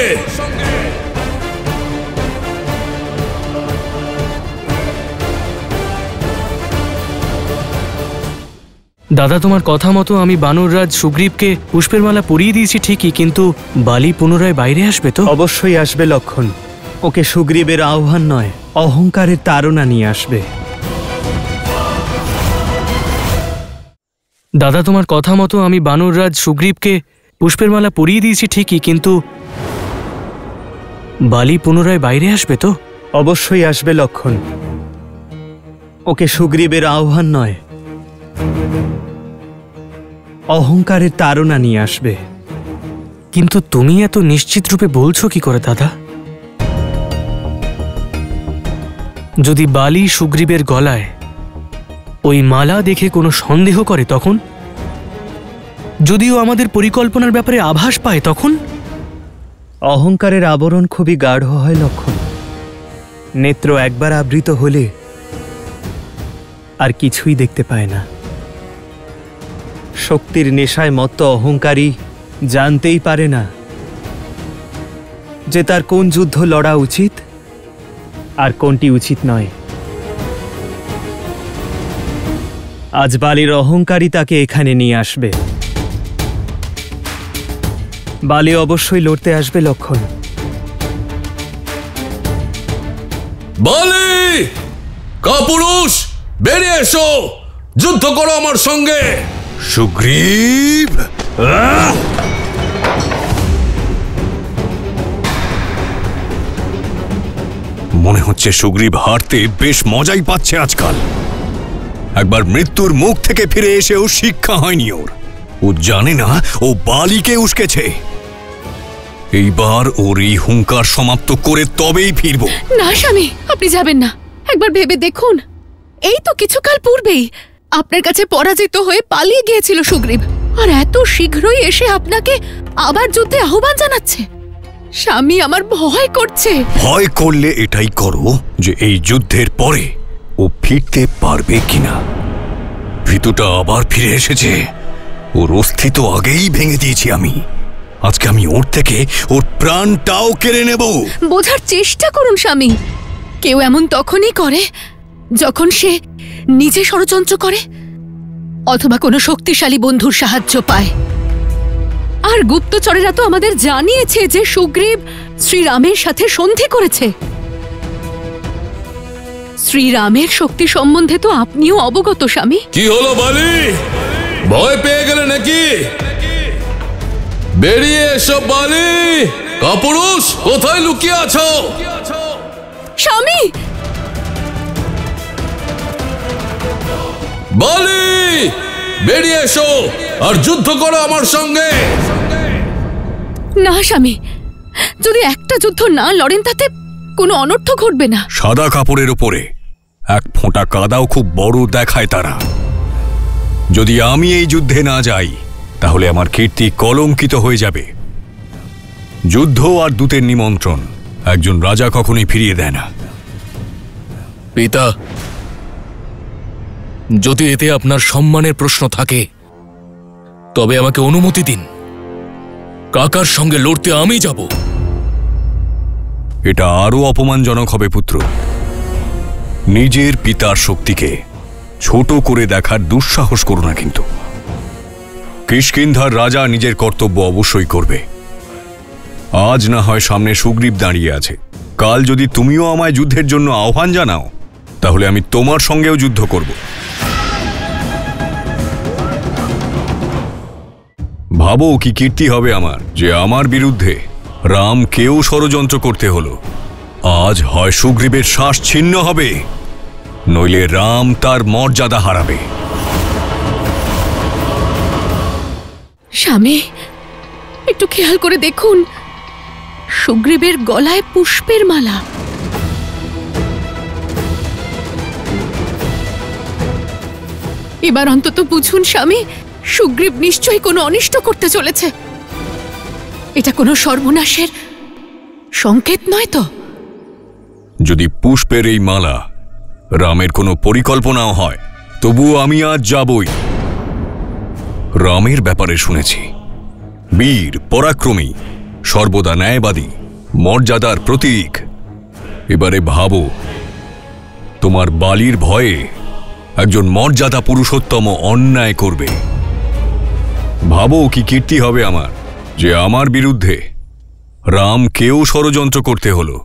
দাদা, তোমার কথা মতো আমি বানররাজ সুগ্রীবকে পুষ্পের মালা পরিয়ে দিয়েছি ঠিকই, কিন্তু বালি পুনরায় বাইরে আসবে তো? অবশ্যই আসবে লক্ষণ। ওকে সুগ্রীবের আহ্বান নয়, অহংকারের তাড়না নিয়ে আসবে। দাদা, তোমার কথা মতো আমি বানররাজ সুগ্রীবকে পুষ্পের মালা পরিয়ে দিয়েছি ঠিকই, কিন্তু বালি পুনরায় বাইরে আসবে তো? অবশ্যই আসবে লক্ষণ। ওকে সুগ্রীবের আহ্বান নয়, অহংকারের তাড়না নিয়ে আসবে। কিন্তু তুমি এত নিশ্চিত রূপে বলছো কি করে দাদা? যদি বালি সুগ্রীবের গলায় ওই মালা দেখে কোনো সন্দেহ করে তখন? যদিও আমাদের পরিকল্পনার ব্যাপারে আভাস পায় তখন? অহংকারের আবরণ খুবই গাঢ় হয় লক্ষণ। নেত্র একবার আবৃত হলে আর কিছুই দেখতে পায় না। শক্তির নেশায় মত্ত অহংকারী জানতেই পারে না যে তার কোন যুদ্ধ লড়া উচিত আর কোনটি উচিত নয়। আজ বালির অহংকারী তাকে এখানে নিয়ে আসবে। বালি অবশ্যই লড়তে আসবে লক্ষণ। বালি, কাপুরুষ, বেরিয়ে এসো, যুদ্ধ করো আমার সঙ্গে। সুগ্রীব, মনে হচ্ছে সুগ্রীব হারতে বেশ মজাই পাচ্ছে আজকাল। একবার মৃত্যুর মুখ থেকে ফিরে এসেও শিক্ষা হয়নি ওর। ও জানে না ও বালিকে উস্কেছে। এইবার ওর এই হুঙ্কার সমাপ্ত করে তবেই ফিরব। না স্বামী, আপনি যাবেন না। একবার ভেবে দেখুন, এই তো কিছুকাল পূর্বেই আপনার কাছে পরাজিত হয়ে পালিয়ে গিয়েছিল সুগ্রীব, আর এত শীঘ্রই এসে আপনাকে আবার যুদ্ধে আহ্বান জানাচ্ছে। স্বামী, আমার ভয় করছে। ভয় করলে এটাই করো যে এই যুদ্ধের পরে ও ফিরতে পারবে কিনা। ভীতুটা আবার ফিরে এসেছে। ওর অস্তিত্ব আগেই ভেঙে দিয়েছি আমি। আজকে আমি ওর থেকে ওর প্রাণটাও কেড়ে নেব। বোঝার চেষ্টা করুন স্বামী, কেউ এমন তখনই করে যখন সে নিজে ষড়যন্ত্র করে অথবা কোনো শক্তিশালী বন্ধুর সাহায্য পায়। আর গুপ্তচরেরা তো আমাদের জানিয়েছে যে সুগ্রীব শ্রীরামের সাথে সন্ধি করেছে। শ্রীরামের শক্তি সম্বন্ধে তো আপনিও অবগত স্বামী। কি হলো বালি, ভয় পেয়ে গেলে নাকি? বেরিয়ে এসো বালি, কাপুরুষ, কোথায় লুকিয়ে আছো? স্বামী, বালি, বেরিয়ে এসো আর যুদ্ধ করো আমার সঙ্গে। না স্বামী, যদি একটা যুদ্ধ না লড়েন তাতে কোনো অনর্থ ঘটবে না। সাদা কাপড়ের উপরে এক ফোঁটা কাদাও খুব বড় দেখায় তারা। যদি আমি এই যুদ্ধে না যাই তাহলে আমার কীর্তি কলঙ্কিত হয়ে যাবে। যুদ্ধ আর দূতের নিমন্ত্রণ একজন রাজা কখনোই ফিরিয়ে দেয় না। পিতা, যদি এতে আপনার সম্মানের প্রশ্ন থাকে তবে আমাকে অনুমতি দিন। কাকার সঙ্গে লড়তে আমি যাব। এটা আরো অপমানজনক হবে পুত্র। নিজের পিতার শক্তিকে ছোট করে দেখার দুঃসাহস করো না। কিন্তু কিষ্কিন্ধার রাজা নিজের কর্তব্য অবশ্যই করবে। আজ না হয় সামনে সুগ্রীব দাঁড়িয়ে আছে, কাল যদি তুমিও আমায় যুদ্ধের জন্য আহ্বান জানাও তাহলে আমি তোমার সঙ্গেও যুদ্ধ করব। ভাবো কি কীর্তি হবে আমার যে আমার বিরুদ্ধে রামকেও ষড়যন্ত্র করতে হলো। আজ হয় সুগ্রীবের শ্বাস ছিন্ন হবে, নইলে রাম তার মর্যাদা হারাবে। স্বামী, একটু খেয়াল করে দেখুন, সুগ্রীবের গলায় পুষ্পের মালা। এবার অন্তত বুঝুন স্বামী, সুগ্রীব নিশ্চয়ই কোনো অনিষ্ট করতে চলেছে। এটা কোনো সর্বনাশের সংকেত নয় তো? যদি পুষ্পের এই মালা রামের কোনো পরিকল্পনাও হয় তবুও আমি আজ যাবই। রামের ব্যাপারে শুনেছি বীর, পরাক্রমী, সর্বদা ন্যায়বাদী, মর্যাদার প্রতীক। এবারে ভাবো, তোমার বালির ভয়ে একজন মর্যাদা পুরুষোত্তম অন্যায় করবে। ভাবো কি কীর্তি হবে আমার যে আমার বিরুদ্ধে রামকেও ষড়যন্ত্র করতে হলো।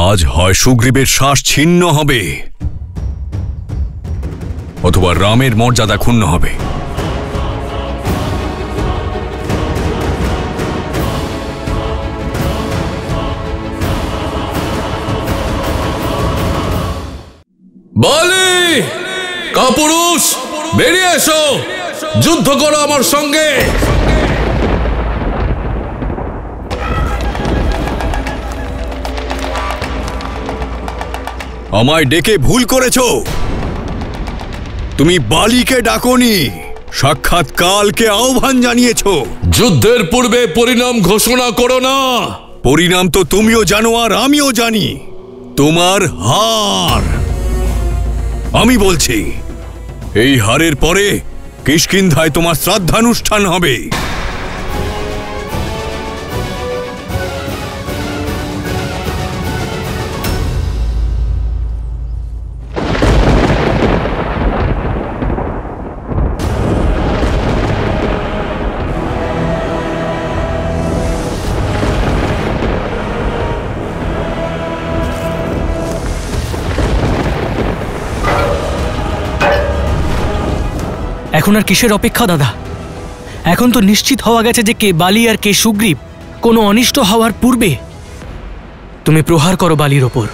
আজ হয় সুগ্রীবের শ্বাস ছিন্ন হবে অথবা রামের মর্যাদা ক্ষুণ্ণ হবে। বালি, কাপুরুষ, বেরিয়ে এসো, যুদ্ধ করো আমার সঙ্গে। আমায় ডেকে ভুল করেছ। তুমি বালিকে ডাকোনি, সাক্ষাৎ কালকে আহ্বান জানিয়েছ। যুদ্ধের পূর্বে পরিণাম ঘোষণা করো না। পরিণাম তো তুমিও জানো আর আমিও জানি, তোমার হার। আমি বলছি, এই হারের পরে কিষ্কিন্ধায় তোমার শ্রাদ্ধানুষ্ঠান হবে। এখন আর কিসের অপেক্ষা দাদা? এখন তো নিশ্চিত হওয়া গেছে যে কে বালি আর কে সুগ্রীব। কোনো অনিষ্ট হওয়ার পূর্বে তুমি প্রহার করো বালির ওপর।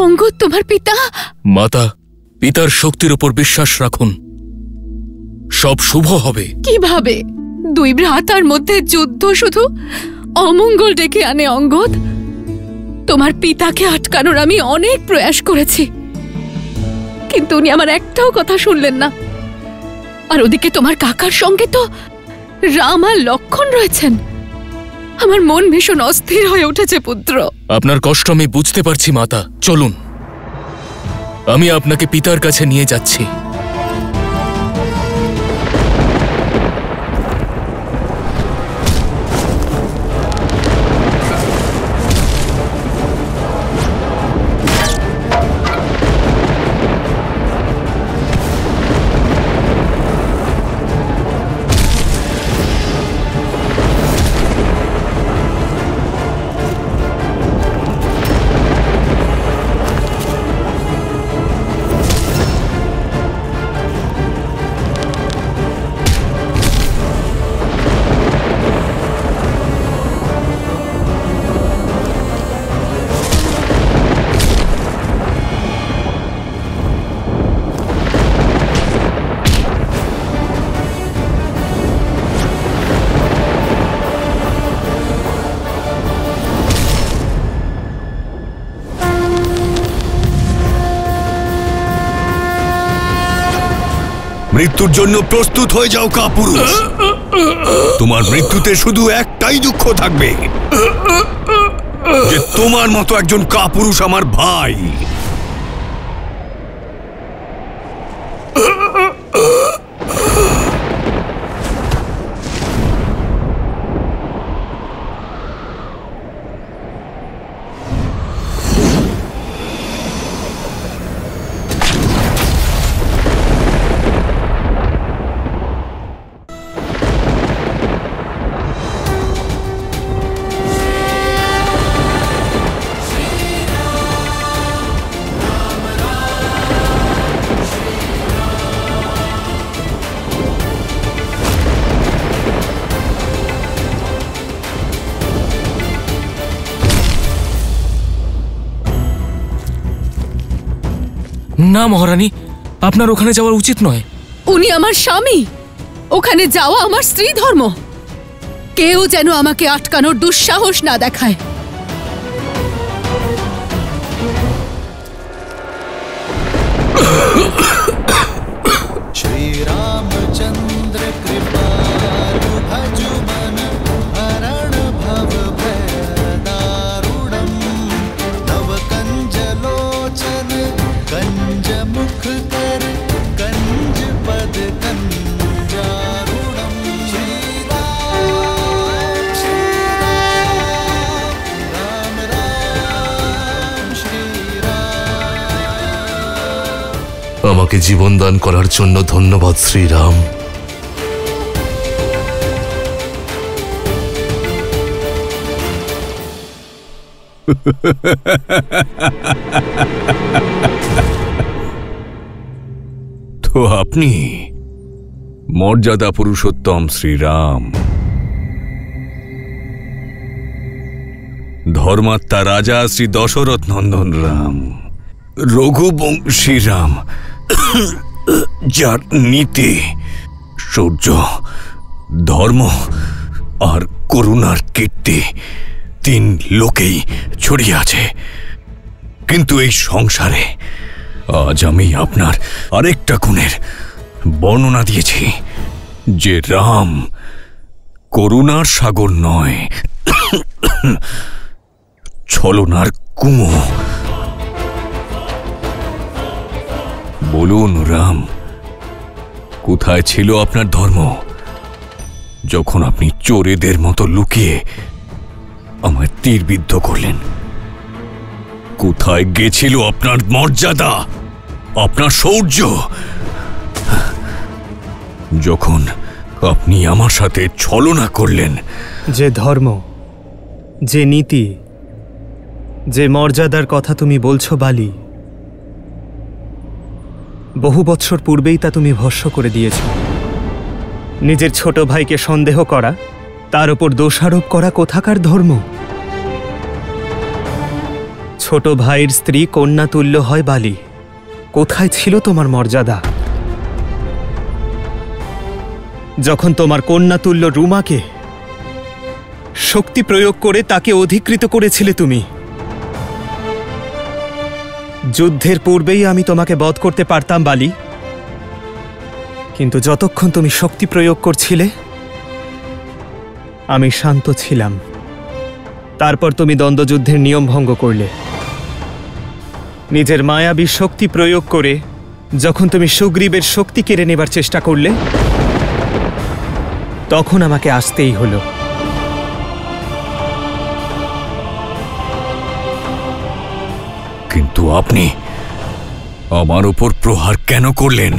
অঙ্গদ তোমার পিতা? মাতা, পিতার শক্তির উপর বিশ্বাস রাখুন, সব শুভ হবে। কিভাবে? দুই ভ্রাতার মধ্যে যুদ্ধ শুধু অমঙ্গল ডেকে আনে অঙ্গদ। তোমার পিতাকে আটকানোর আমি অনেক প্রয়াস করেছি, কিন্তু উনি আমার একটাও কথা শুনলেন না। আর ওদিকে তোমার কাকার সঙ্গে তো রাম আর লক্ষণ রয়েছেন। আমার মন ভীষণ অস্থির হয়ে উঠেছে পুত্র। আপনার কষ্ট আমি বুঝতে পারছি মাতা, চলুন আমি আপনাকে পিতার কাছে নিয়ে যাচ্ছি। মৃত্যুর জন্য প্রস্তুত হয়ে যাও কাপুরুষ। তোমার মৃত্যুতে শুধু একটাই দুঃখ থাকবে, যে তোমার মতো একজন কাপুরুষ আমার ভাই। না মহারানী, আপনার ওখানে যাওয়ার উচিত নয়। উনি আমার স্বামী, ওখানে যাওয়া আমার স্ত্রী ধর্ম। কেউ যেন আমাকে আটকানোর দুঃসাহস না দেখায়। श्री रामचंद्र कृपालु भजु मन हरण भव भय दारुणम नव कंज लोचन कंज मुख कर कंज पद कंजारुणम श्री राम राम राम श्री আমাকে জীবন দান করার জন্য ধন্যবাদ শ্রীরাম। তো আপনি মর্যাদা পুরুষোত্তম শ্রীরাম, ধর্মাত্মা রাজা শ্রী দশরথ নন্দন রাম, রঘুবংশী রাম, যার নীতি, সূর্য, ধর্ম আর করুণার কীর্তি তিন লোকেই ছড়িয়ে আছে। কিন্তু এই সংসারে আজ আমি আপনার আরেকটা গুণের বর্ণনা দিয়েছি, যে রাম করুণার সাগর নয়, ছলনার কুমো। বলুন রাম, কোথায় ছিল আপনার ধর্ম যখন আপনি চোরেদের মতো লুকিয়ে আমায় তীরবিদ্ধ করলেন? কোথায় গেছিল আপনার মর্যাদা, আপনার শৌর্য, যখন আপনি আমার সাথে ছলনা করলেন? যে ধর্ম, যে নীতি, যে মর্যাদার কথা তুমি বলছো বালি, বহু বৎসর পূর্বেই তা তুমি ভস্ম করে দিয়েছ। নিজের ছোট ভাইকে সন্দেহ করা, তার উপর দোষারোপ করা কোথাকার ধর্ম? ছোট ভাইয়ের স্ত্রী কন্যা তুল্য হয় বালি। কোথায় ছিল তোমার মর্যাদা? যখন তোমার কন্যা তুল্য রুমাকে শক্তি প্রয়োগ করে তাকে অধিকৃত করেছিলে তুমি। যুদ্ধের পূর্বেই আমি তোমাকে বধ করতে পারতাম বালি, কিন্তু যতক্ষণ তুমি শক্তি প্রয়োগ করছিলে আমি শান্ত ছিলাম। তারপর তুমি দ্বন্দ্বযুদ্ধের নিয়ম ভঙ্গ করলে। নিজের মায়াবী শক্তি প্রয়োগ করে যখন তুমি সুগ্রীবের শক্তি কেড়ে নেবার চেষ্টা করলে, তখন আমাকে আসতেই হলো। কিন্তু আপনি আমার উপর প্রহার কেন করলেন?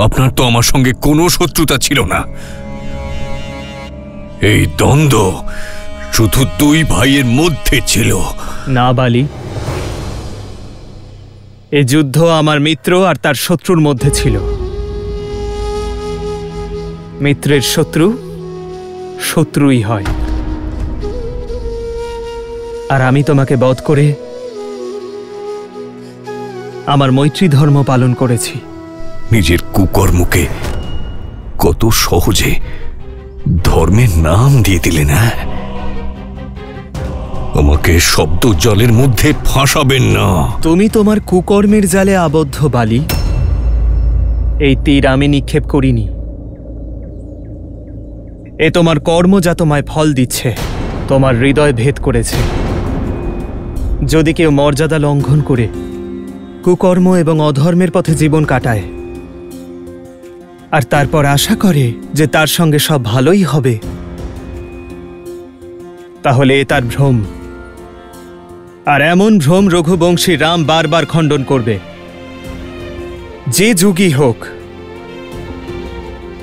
আপনার তো আমার সঙ্গে কোনো শত্রুতা ছিল না। এই দ্বন্দ্ব শুধু দুই ভাইয়ের মধ্যে ছিল। না বালি, এ যুদ্ধ আমার মিত্র আর তার শত্রুর মধ্যে ছিল। মিত্রের শত্রু শত্রুই হয়। আর আমি তোমাকে বধ করে আমার মৈত্রী ধর্ম পালন করেছি। নিজের কুকর্মকে কত সহজে ধর্মের নাম দিয়ে দিলে না। আমাকে শব্দ জলের মধ্যে ফাঁসাবেন না। তুমি তোমার কুকর্মের জালে আবদ্ধ বালি। এই তীর আমি নিক্ষেপ করিনি। এ তোমার কর্ম যা তোমায় ফল দিচ্ছে, তোমার হৃদয় ভেদ করেছে। যদি কেউ মর্যাদা লঙ্ঘন করে কুকর্ম এবং অধর্মের পথে জীবন কাটায় আর তারপর আশা করে যে তার সঙ্গে সব ভালোই হবে, তাহলে এ তার ভ্রম। আর এমন ভ্রম রঘুবংশী রাম বারবার খণ্ডন করবে। যে যুগই হোক,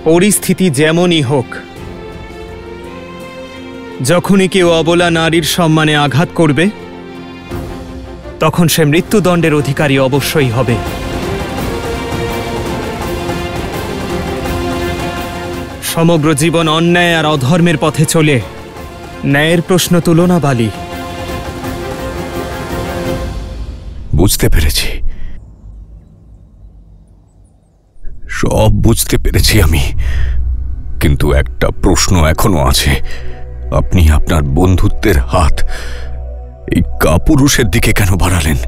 পরিস্থিতি যেমনই হোক, যখনই কেউ অবলা নারীর সম্মানে আঘাত করবে, তখন সে মৃত্যুদণ্ডের অধিকারী অবশ্যই হবে। সমগ্র জীবন অন্যায় আর অধর্মের পথে চলে ন্যায়ের প্রশ্ন তুলো না বালি। বুঝতে পেরেছি, সব বুঝতে পেরেছি আমি। কিন্তু একটা প্রশ্ন এখনো আছে। আপনি আপনার বন্ধুত্বের হাত এই কাপুরুষের দিকে কেন বাড়ালেন?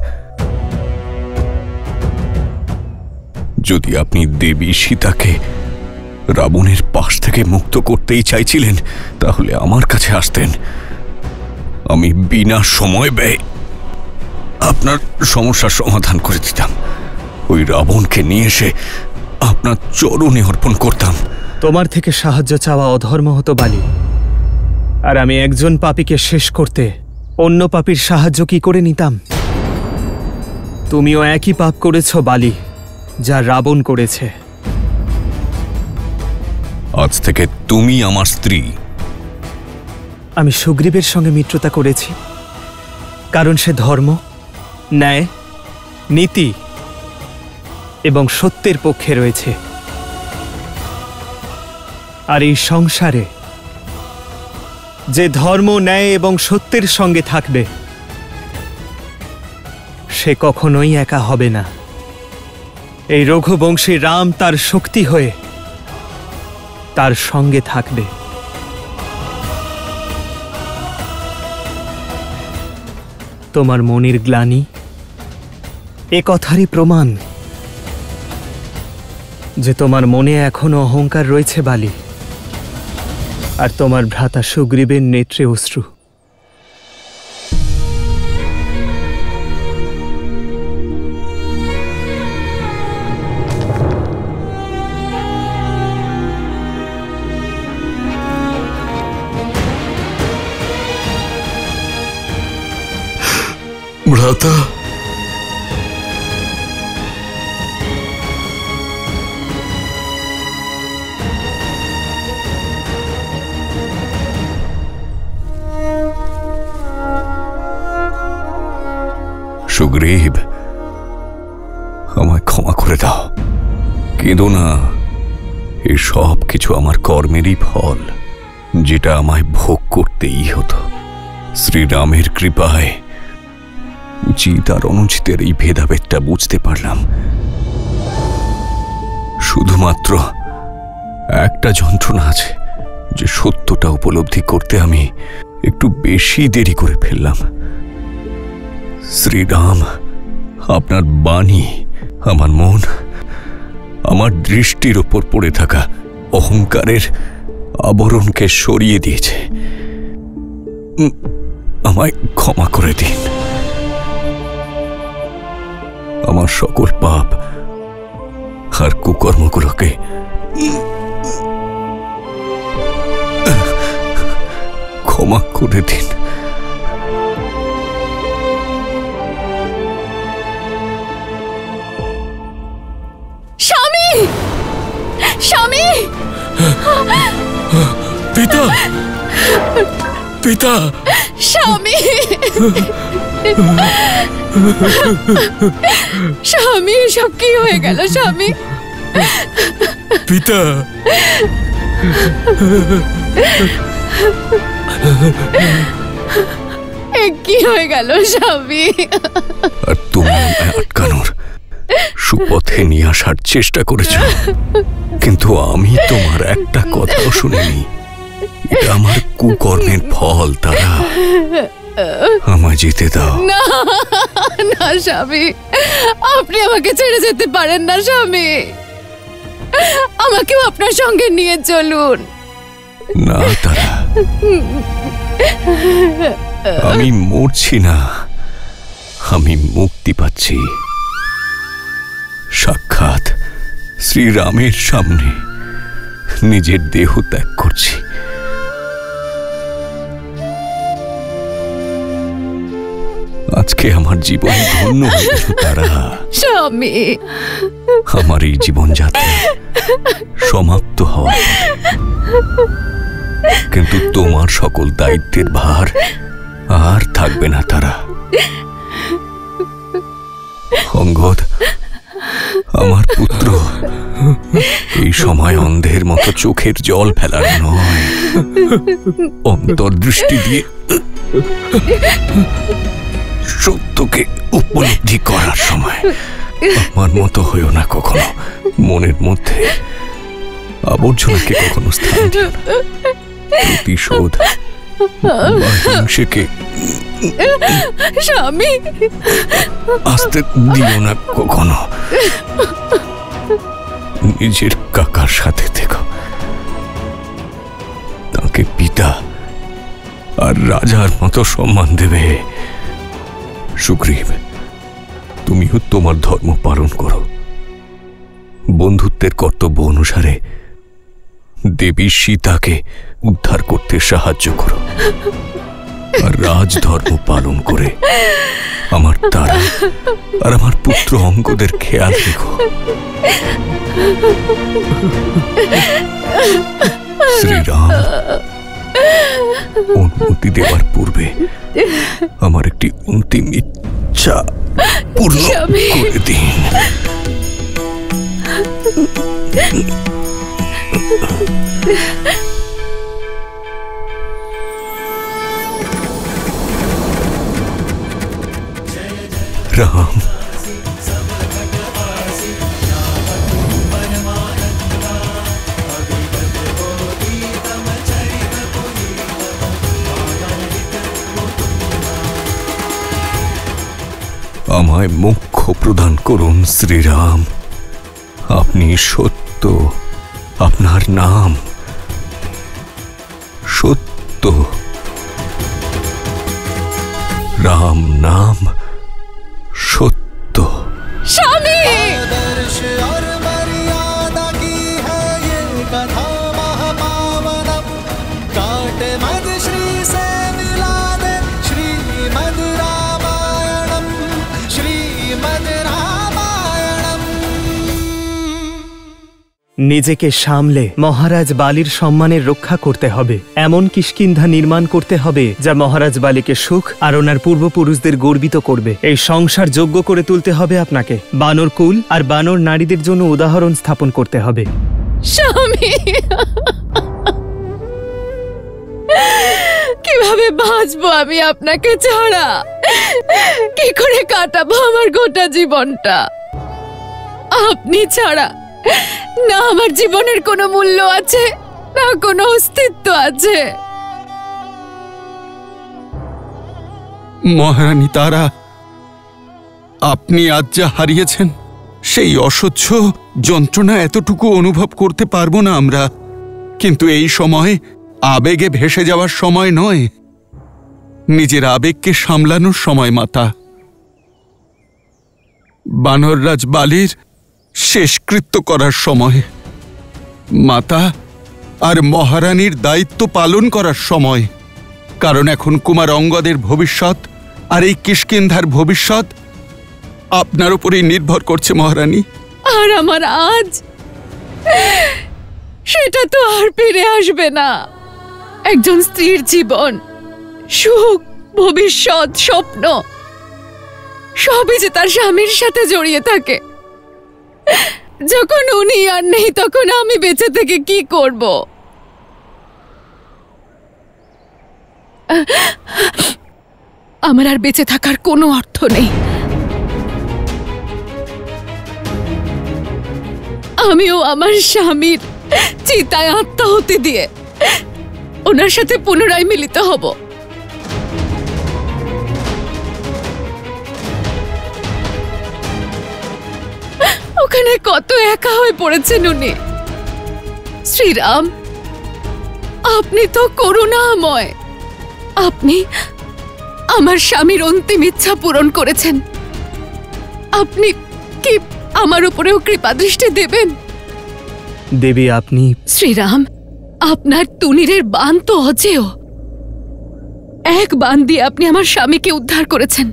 যদি আপনি দেবী সীতাকে রাবণের পাশ থেকে মুক্ত করতেই চাইছিলেন, তাহলে আমার কাছে আসতেন। আমি বিনা সময় ব্যয় আপনার সমস্যার সমাধান করে দিতাম। ওই রাবণকে নিয়ে এসে আপনার চরণে অর্পণ করতাম। তোমার থেকে সাহায্য চাওয়া অধর্ম হতো বালি। আর আমি একজন পাপীকে শেষ করতে অন্য পাপীর সাহায্য কি করে নিতাম? তুমিও একই পাপ করেছ বালি, যা রাবণ করেছে। আজ থেকে তুমি আমার স্ত্রী। আমি সুগ্রীবের সঙ্গে মিত্রতা করেছি কারণ সে ধর্ম, ন্যায়, নীতি এবং সত্যের পক্ষে রয়েছে। আর এই সংসারে যে ধর্ম, ন্যায় এবং সত্যের সঙ্গে থাকবে, সে কখনোই একা হবে না। এই রঘুবংশী রাম তার শক্তি হয়ে তার সঙ্গে থাকবে। তোমার মনের গ্লানি এ কথারই প্রমাণ যে তোমার মনে এখনো অহংকার রয়েছে বালি। আর তোমার ভ্রাতা সুগ্রীবের নেত্রে অশ্রু। ভ্রাতা, সুগ্রীব, আমায় ক্ষমা করে দাও। কেঁদো না। এই সব কিছু আমার কর্মেরই ফল, যেটা আমায় ভোগ করতেই হতো। শ্রীরামের কৃপায় উচিত আর অনুচিতের এই ভেদাভেদটা বুঝতে পারলাম। শুধুমাত্র একটা যন্ত্রণা আছে, যে সত্যটা উপলব্ধি করতে আমি একটু বেশি দেরি করে ফেললাম। শ্রীরাম, আপনার বাণী আমার মন, আমার দৃষ্টির ওপর পড়ে থাকা অহংকারের আবরণকে সরিয়ে দিয়েছে। আমায় ক্ষমা করে দিন। আমার সকল পাপ আর কুকর্মগুলোকে ক্ষমা করে দিন। স্বামী, স্বামী, পিতা, পিতা, স্বামী, স্বামী, সব কি হয়ে গেল স্বামী? পিতা, কি হয়ে গেল স্বামী? আর তুমি আমায় আটকানোর, সুপথে নিয়ে আসার চেষ্টা করেছ, কিন্তু আমি তোমার একটা কথাও শুনিনি। এটা আমার কুকর্মের ফল। তারা, আমায় যেতে দাও। না না স্বামী, আপনি আমাকে ছেড়ে যেতে পারেন না স্বামী। আমাকেও আপনার সঙ্গে নিয়ে চলুন। না তারা, আমি মরছি না, আমি মুক্তি পাচ্ছি। সাক্ষাৎ শ্রীরামের সামনে নিজের দেহ ত্যাগ করছি। আজকে আমার জীবন ধন্য হয়েছ তারা। স্বামী, আমার এই জীবনযাত্রা সমাপ্ত হওয়ার পথে, কিন্তু তোমার সকল দায়িত্বের ভার আর থাকবে না তারা। অঙ্গদ, আমার পুত্র, এই সময় অন্ধের মতো চোখের জল ফেলার নয়, অন্তর্দৃষ্টি দিয়ে সত্যকে উপলব্ধি করার সময়। আমার মতো হয়েও না কখনো। মনের মধ্যে আবর্জনাকে কখনো স্থান দিও না। প্রতিশোধ বা হিংসেকে স্বামী, আসতে দিও না কখনো। নিজের কাকার সাথে থেকো, তাকে পিতা আর রাজার মতো সম্মান দেবে। সুগ্রীব, তুমিও তোমার ধর্ম পালন করো। বন্ধুত্বের কর্তব্য অনুসারে দেবী সীতাকে উদ্ধার করতে সাহায্য করো, আর রাজধর্ম পালন করে আমার তারা আর আমার পুত্র অঙ্গদের খেয়াল রেখো। শ্রীরাম, অনুমতি দেওয়ার পূর্বে আমার একটি অন্তিম ইচ্ছা পূর্ণ করে দিন। রাম, আমায় মোক্ষ প্রদান করুন শ্রীরাম। আপনি সত্য, আপনার নাম সত্য। রাম নাম সত্য। স্বামী, आदर्श और मर्यादा की है ये कथा महापावनम। काट मद श्री से मिला दे श्रीमद रामायणम, श्रीमद रामायणम। নিজেকে সামলে মহারাজ বালির সম্মানের রক্ষা করতে হবে। এমন কিষ্কিন্ধা নির্মাণ করতে হবে যা মহারাজ বালিকে সুখ আর ওনার পূর্বপুরুষদের গর্বিত করবে। এই সংসার যোগ্য করে তুলতে হবে আপনাকে। বানর কুল আর বানর নারীদের জন্য উদাহরণ স্থাপন করতে হবে। স্বামী, কিভাবে বাঁচবো আমি আপনাকে ছাড়া? কি করে কাটাবো আমার গোটা জীবনটা? আপনি ছাড়া না আমার জীবনের কোনো মূল্য আছে, না কোনো অস্তিত্ব আছে। মহারানী তারা, আপনি আজ যা হারিয়েছেন সেই অসহ্য যন্ত্রণা এতটুকু অনুভব করতে পারবো না আমরা, কিন্তু এই সময় আবেগে ভেসে যাওয়ার সময় নয়, নিজের আবেগকে সামলানোর সময় মাতা। বানররাজ বালির শেষকৃত্য করার সময় মাতা, আর মহারানীর দায়িত্ব পালন করার সময়। কারণ এখন কুমার অঙ্গদের ভবিষ্যৎ আর এই কিষ্কিন্ধার ভবিষ্যৎ আপনার উপরেই নির্ভর করছে মহারানী। আর আমার আজ সেটা তো আর ফিরে আসবে না। একজন স্ত্রীর জীবন, সুখ, ভবিষ্যৎ, স্বপ্ন সবই যে তার স্বামীর সাথে জড়িয়ে থাকে। যখন উনি আর নেই তখন আমি বেঁচে থেকে কি করব? আমার আর বেঁচে থাকার কোনো অর্থ নেই। আমিও আমার স্বামীর চিতায় আত্মাহুতি দিয়ে ওনার সাথে পুনরায় মিলিত হব। ওখানে কত একা হয়ে পড়েছেন উনি। শ্রীরাম, আপনি তো করুণাময়। আপনি আমার স্বামীর অন্তিম ইচ্ছা পূরণ করেছেন। আপনি কি আমার উপরেও কৃপা দৃষ্টি দেবেন? দেবী, আপনি... শ্রীরাম, আপনার তুনিরের বান তো অজেয়। এক বান দিয়ে আপনি আমার স্বামীকে উদ্ধার করেছেন।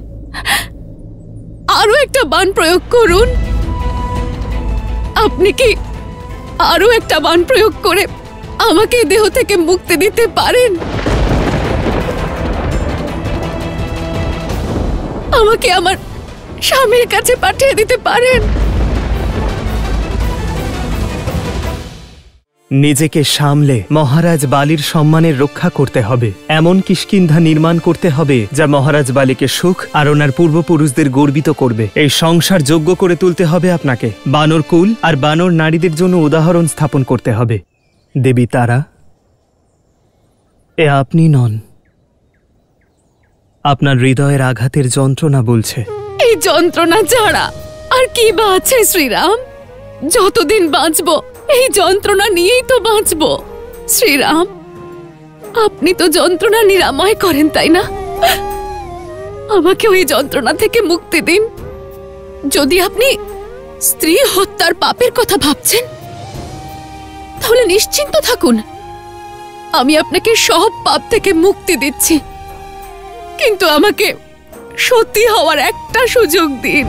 আরো একটা বান প্রয়োগ করুন। আপনি কি আরো একটা বান প্রয়োগ করে আমাকে দেহ থেকে মুক্তি দিতে পারেন? আমাকে আমার স্বামীর কাছে পাঠিয়ে দিতে পারেন? নিজেকে সামলে মহারাজ বালির সম্মানের রক্ষা করতে হবে। এমন কিষ্কিন্ধা নির্মাণ করতে হবে যা মহারাজ বালিকে সুখ আর ওনার পূর্বপুরুষদের গর্বিত করবে। এই সংসার যোগ্য করে তুলতে হবে আপনাকে। বানর কুল আর বানর নারীদের জন্য উদাহরণ স্থাপন করতে হবে। দেবী তারা, এ আপনি নন। আপনার হৃদয়ের আঘাতের যন্ত্রণা বলছে। এই যন্ত্রণা ছাড়া আর কি বা আছে শ্রীরাম? যতদিন বাঁচব এই যন্ত্রণা নিয়েই তো বাঁচব। শ্রীরাম, আপনি তো যন্ত্রণা নিরাময় করেন, তাই না? আমাকে ওই যন্ত্রণা থেকে মুক্তি দিন। যদি আপনি স্ত্রী হত্যার পাপের কথা ভাবছেন তাহলে নিশ্চিন্ত থাকুন, আমি আপনাকে সব পাপ থেকে মুক্তি দিচ্ছি। কিন্তু আমাকে সতী হওয়ার একটা সুযোগ দিন।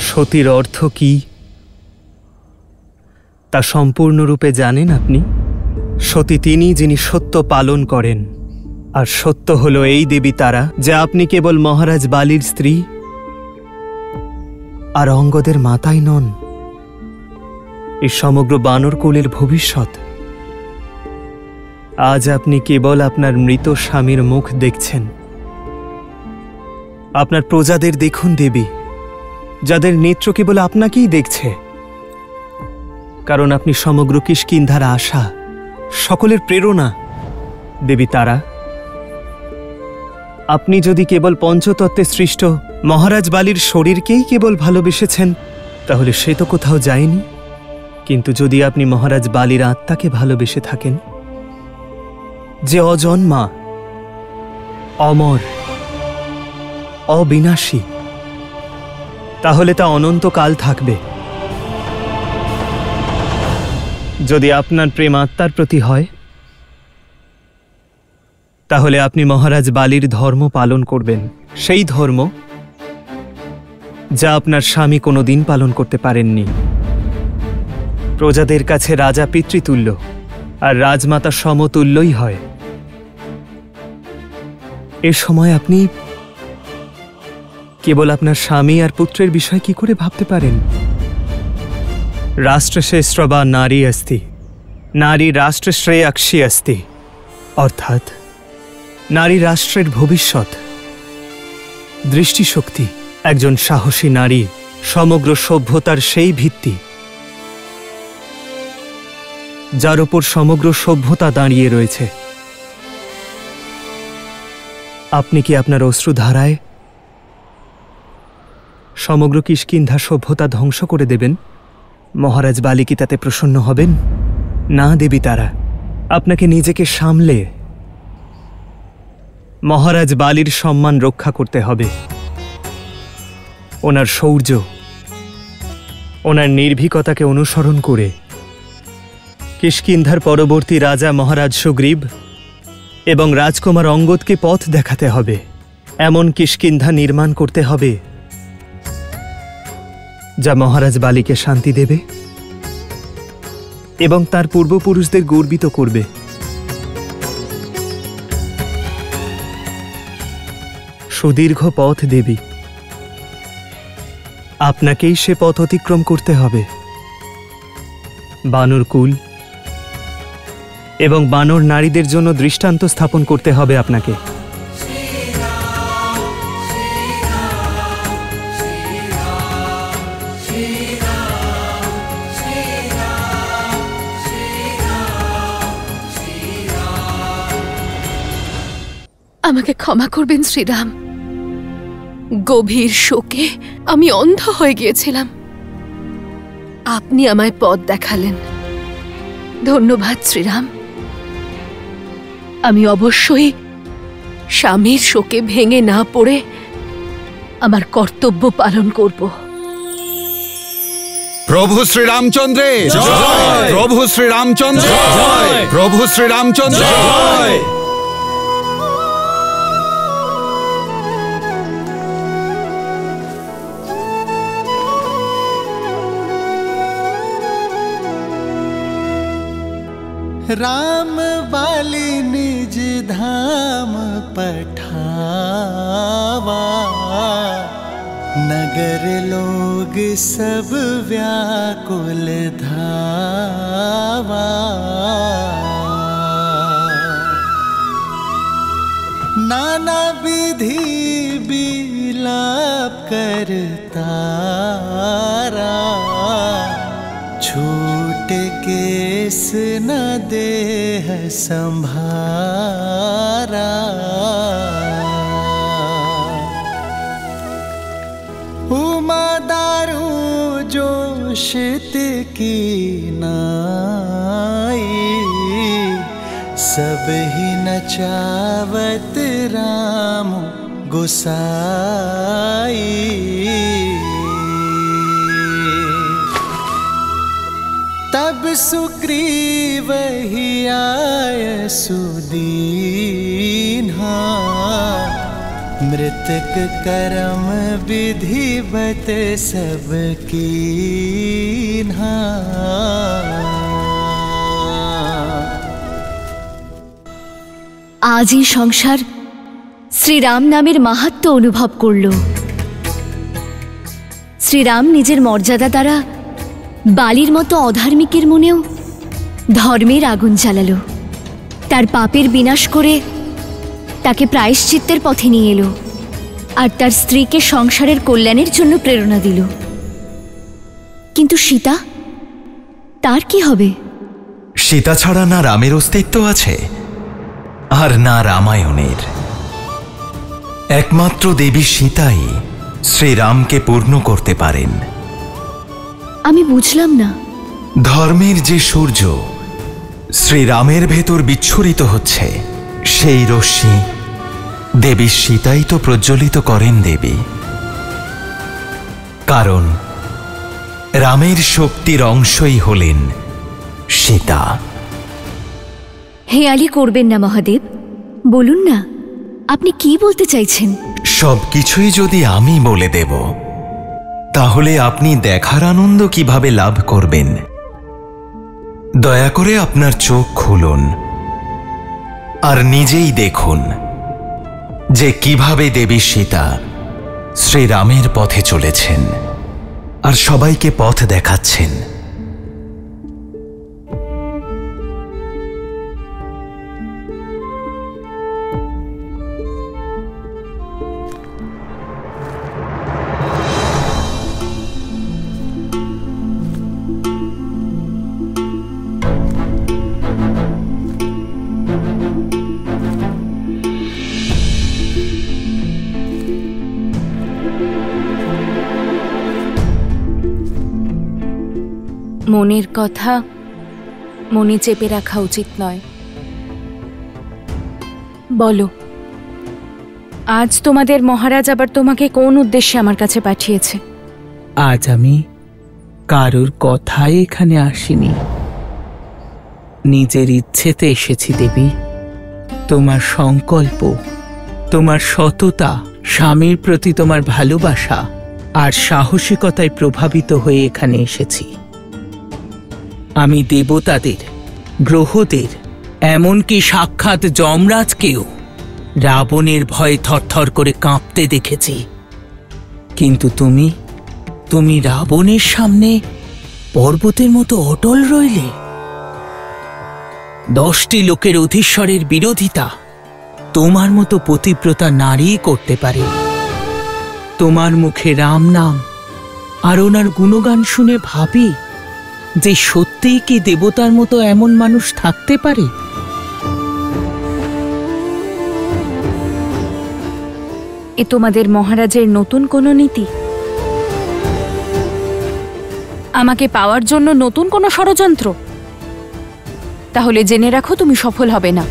সতীর অর্থ কি তা সম্পূর্ণরূপে জানেন আপনি? সতী তিনি যিনি সত্য পালন করেন, আর সত্য হলো এই দেবী তারা যে আপনি কেবল মহারাজ বালির স্ত্রী আর অঙ্গদের মাতাই নন, এই সমগ্র বানর কুলের ভবিষ্যৎ। আজ আপনি কেবল আপনার মৃত স্বামীর মুখ দেখছেন। আপনার প্রজাদের দেখুন দেবী, যাদের নেত্র কেবল আপনাকেই দেখছে। কারণ আপনি সমগ্র কিষ্কিন্ধার আশা, সকলের প্রেরণা। দেবী তারা, আপনি যদি কেবল পঞ্চতত্ত্বে সৃষ্ট মহারাজ বালির শরীরকেই কেবল ভালোবেসেছেন তাহলে সে তো কোথাও যায়নি। কিন্তু যদি আপনি মহারাজ বালির আত্মাকে ভালোবেসে থাকেন, যে অজন্মা, অমর, অবিনাশী, তাহলে তা অনন্তকাল থাকবে। যদি আপনার প্রেম আত্মার প্রতি হয় তাহলে আপনি মহারাজ বালির ধর্ম পালন করবেন, সেই ধর্ম যা আপনার স্বামী কোনোদিন পালন করতে পারেননি। প্রজাদের কাছে রাজা পিতৃতুল্য আর রাজমাতা সমতুল্যই হয়। এ সময় আপনি কেবল আপনার স্বামী আর পুত্রের বিষয় কি করে ভাবতে পারেন? রাষ্ট্রশ্রেষ্ঠ বা নারী অস্তি, নারী রাষ্ট্রশ্রেয়াক্ষী অস্তি। অর্থাৎ নারী রাষ্ট্রের ভবিষ্যৎ, দৃষ্টিশক্তি। একজন সাহসী নারী সমগ্র সভ্যতার সেই ভিত্তি যার ওপর সমগ্র সভ্যতা দাঁড়িয়ে রয়েছে। আপনি কি আপনার অশ্রুধারায় সমগ্র কিষ্কিন্ধা সভ্যতা ধ্বংস করে দেবেন? মহারাজ বালি কি তাতে প্রসন্ন হবেন? না দেবী তারা, আপনাকে নিজেকে সামলে মহারাজ বালির সম্মান রক্ষা করতে হবে। ওনার শৌর্য, ওনার নির্ভীকতাকে অনুসরণ করে কিষ্কিন্ধার পরবর্তী রাজা মহারাজ সুগ্রীব এবং রাজকুমার অঙ্গদকে পথ দেখাতে হবে। এমন কিষ্কিন্ধা নির্মাণ করতে হবে যা মহারাজ বালিকে শান্তি দেবে এবং তার পূর্বপুরুষদের গর্বিত করবে। সুদীর্ঘ পথ দেবী, আপনাকেই সে পথ অতিক্রম করতে হবে। বানর কুল এবং বানর নারীদের জন্য দৃষ্টান্ত স্থাপন করতে হবে আপনাকে। আমাকে ক্ষমা করবেন শ্রীরাম। গভীর শোকে আমি অন্ধ হয়ে গিয়েছিলাম। আপনি আমায় পথ দেখালেন, ধন্যবাদ শ্রীরাম। আমি অবশ্যই স্বামীর শোকে ভেঙে না পড়ে আমার কর্তব্য পালন করব। প্রভু শ্রীরামচন্দ্রের জয়! প্রভু শ্রীরামচন্দ্রের জয়! প্রভু শ্রীরামচন্দ্রের জয়! राम बाली निज धाम पठावा, नगर लोग सब व्याकुल धावा। नाना विधि विलाप करतारा, छूट केस न देह संभारा। उमा दारू जोशित की नाई, सब ही नचावत राम गोसाई। तब सुग्रीव ही आय सुदीन्हा, मृतक करम विधिवत सब कीन्हा। আজ এই সংসার শ্রীরাম নামের মাহাত্ম্য অনুভব করল। শ্রীরাম নিজের মর্যাদা দ্বারা বালির মতো অধার্মিকের মনেও ধর্মের আগুন জ্বালালো, তার পাপের বিনাশ করে তাকে প্রায়শ্চিত্তের পথে নিয়ে এলো, আর তার স্ত্রীকে সংসারের কল্যাণের জন্য প্রেরণা দিল। কিন্তু সীতা, তার কি হবে? সীতা ছাড়া না রামের অস্তিত্ব আছে আর না রামায়ণের। একমাত্র দেবী সীতাই শ্রীরামকে পূর্ণ করতে পারেন। আমি বুঝলাম না। ধর্মের যে সূর্য শ্রীরামের ভেতর বিচ্ছুরিত হচ্ছে, সেই রশ্মি দেবী সীতাই তো প্রজ্বলিত করেন দেবী। কারণ রামের শক্তির অংশই হলেন সীতা। হেয়ালি করবেন না মহাদেব, বলুন না আপনি কি বলতে চাইছেন। সবকিছুই যদি আমি বলে দেব, তাহলে আপনি দেখার আনন্দ কিভাবে লাভ করবেন? দয়া করে আপনার চোখ খুলুন আর নিজেই দেখুন যে কিভাবে দেবী সীতা শ্রীরামের পথে চলেছেন আর সবাইকে পথ দেখাচ্ছেন। মনের কথা মনে চেপে রাখা উচিত নয়। বলো, আজ তোমাদের মহারাজ আবার তোমাকে কোন উদ্দেশ্যে আমার কাছে পাঠিয়েছে? আজ আমি কারোর কথায় এখানে আসিনি, নিজের ইচ্ছেতে এসেছি দেবী। তোমার সংকল্প, তোমার সততা, স্বামীর প্রতি তোমার ভালোবাসা আর সাহসিকতায় প্রভাবিত হয়ে এখানে এসেছি। আমি দেবতাদের, গ্রহদের, এমনকি সাক্ষাৎ যমরাজকেও রাবণের ভয়ে থরথর করে কাঁপতে দেখেছি। কিন্তু তুমি রাবণের সামনে পর্বতের মতো অটল রইলে। 10টি লোকের অধীশ্বরের বিরোধিতা তোমার মতো পতিব্রতা নারী করতে পারে। তোমার মুখে রাম নাম আর ওনার গুণগান শুনে ভাবি যে সত্যিই কি দেবতার মতো এমন মানুষ থাকতে পারে? এ তোমাদের মহারাজের নতুন কোনো নীতি? আমাকে পাওয়ার জন্য নতুন কোনো ষড়যন্ত্র? তাহলে জেনে রাখো, তুমি সফল হবে না।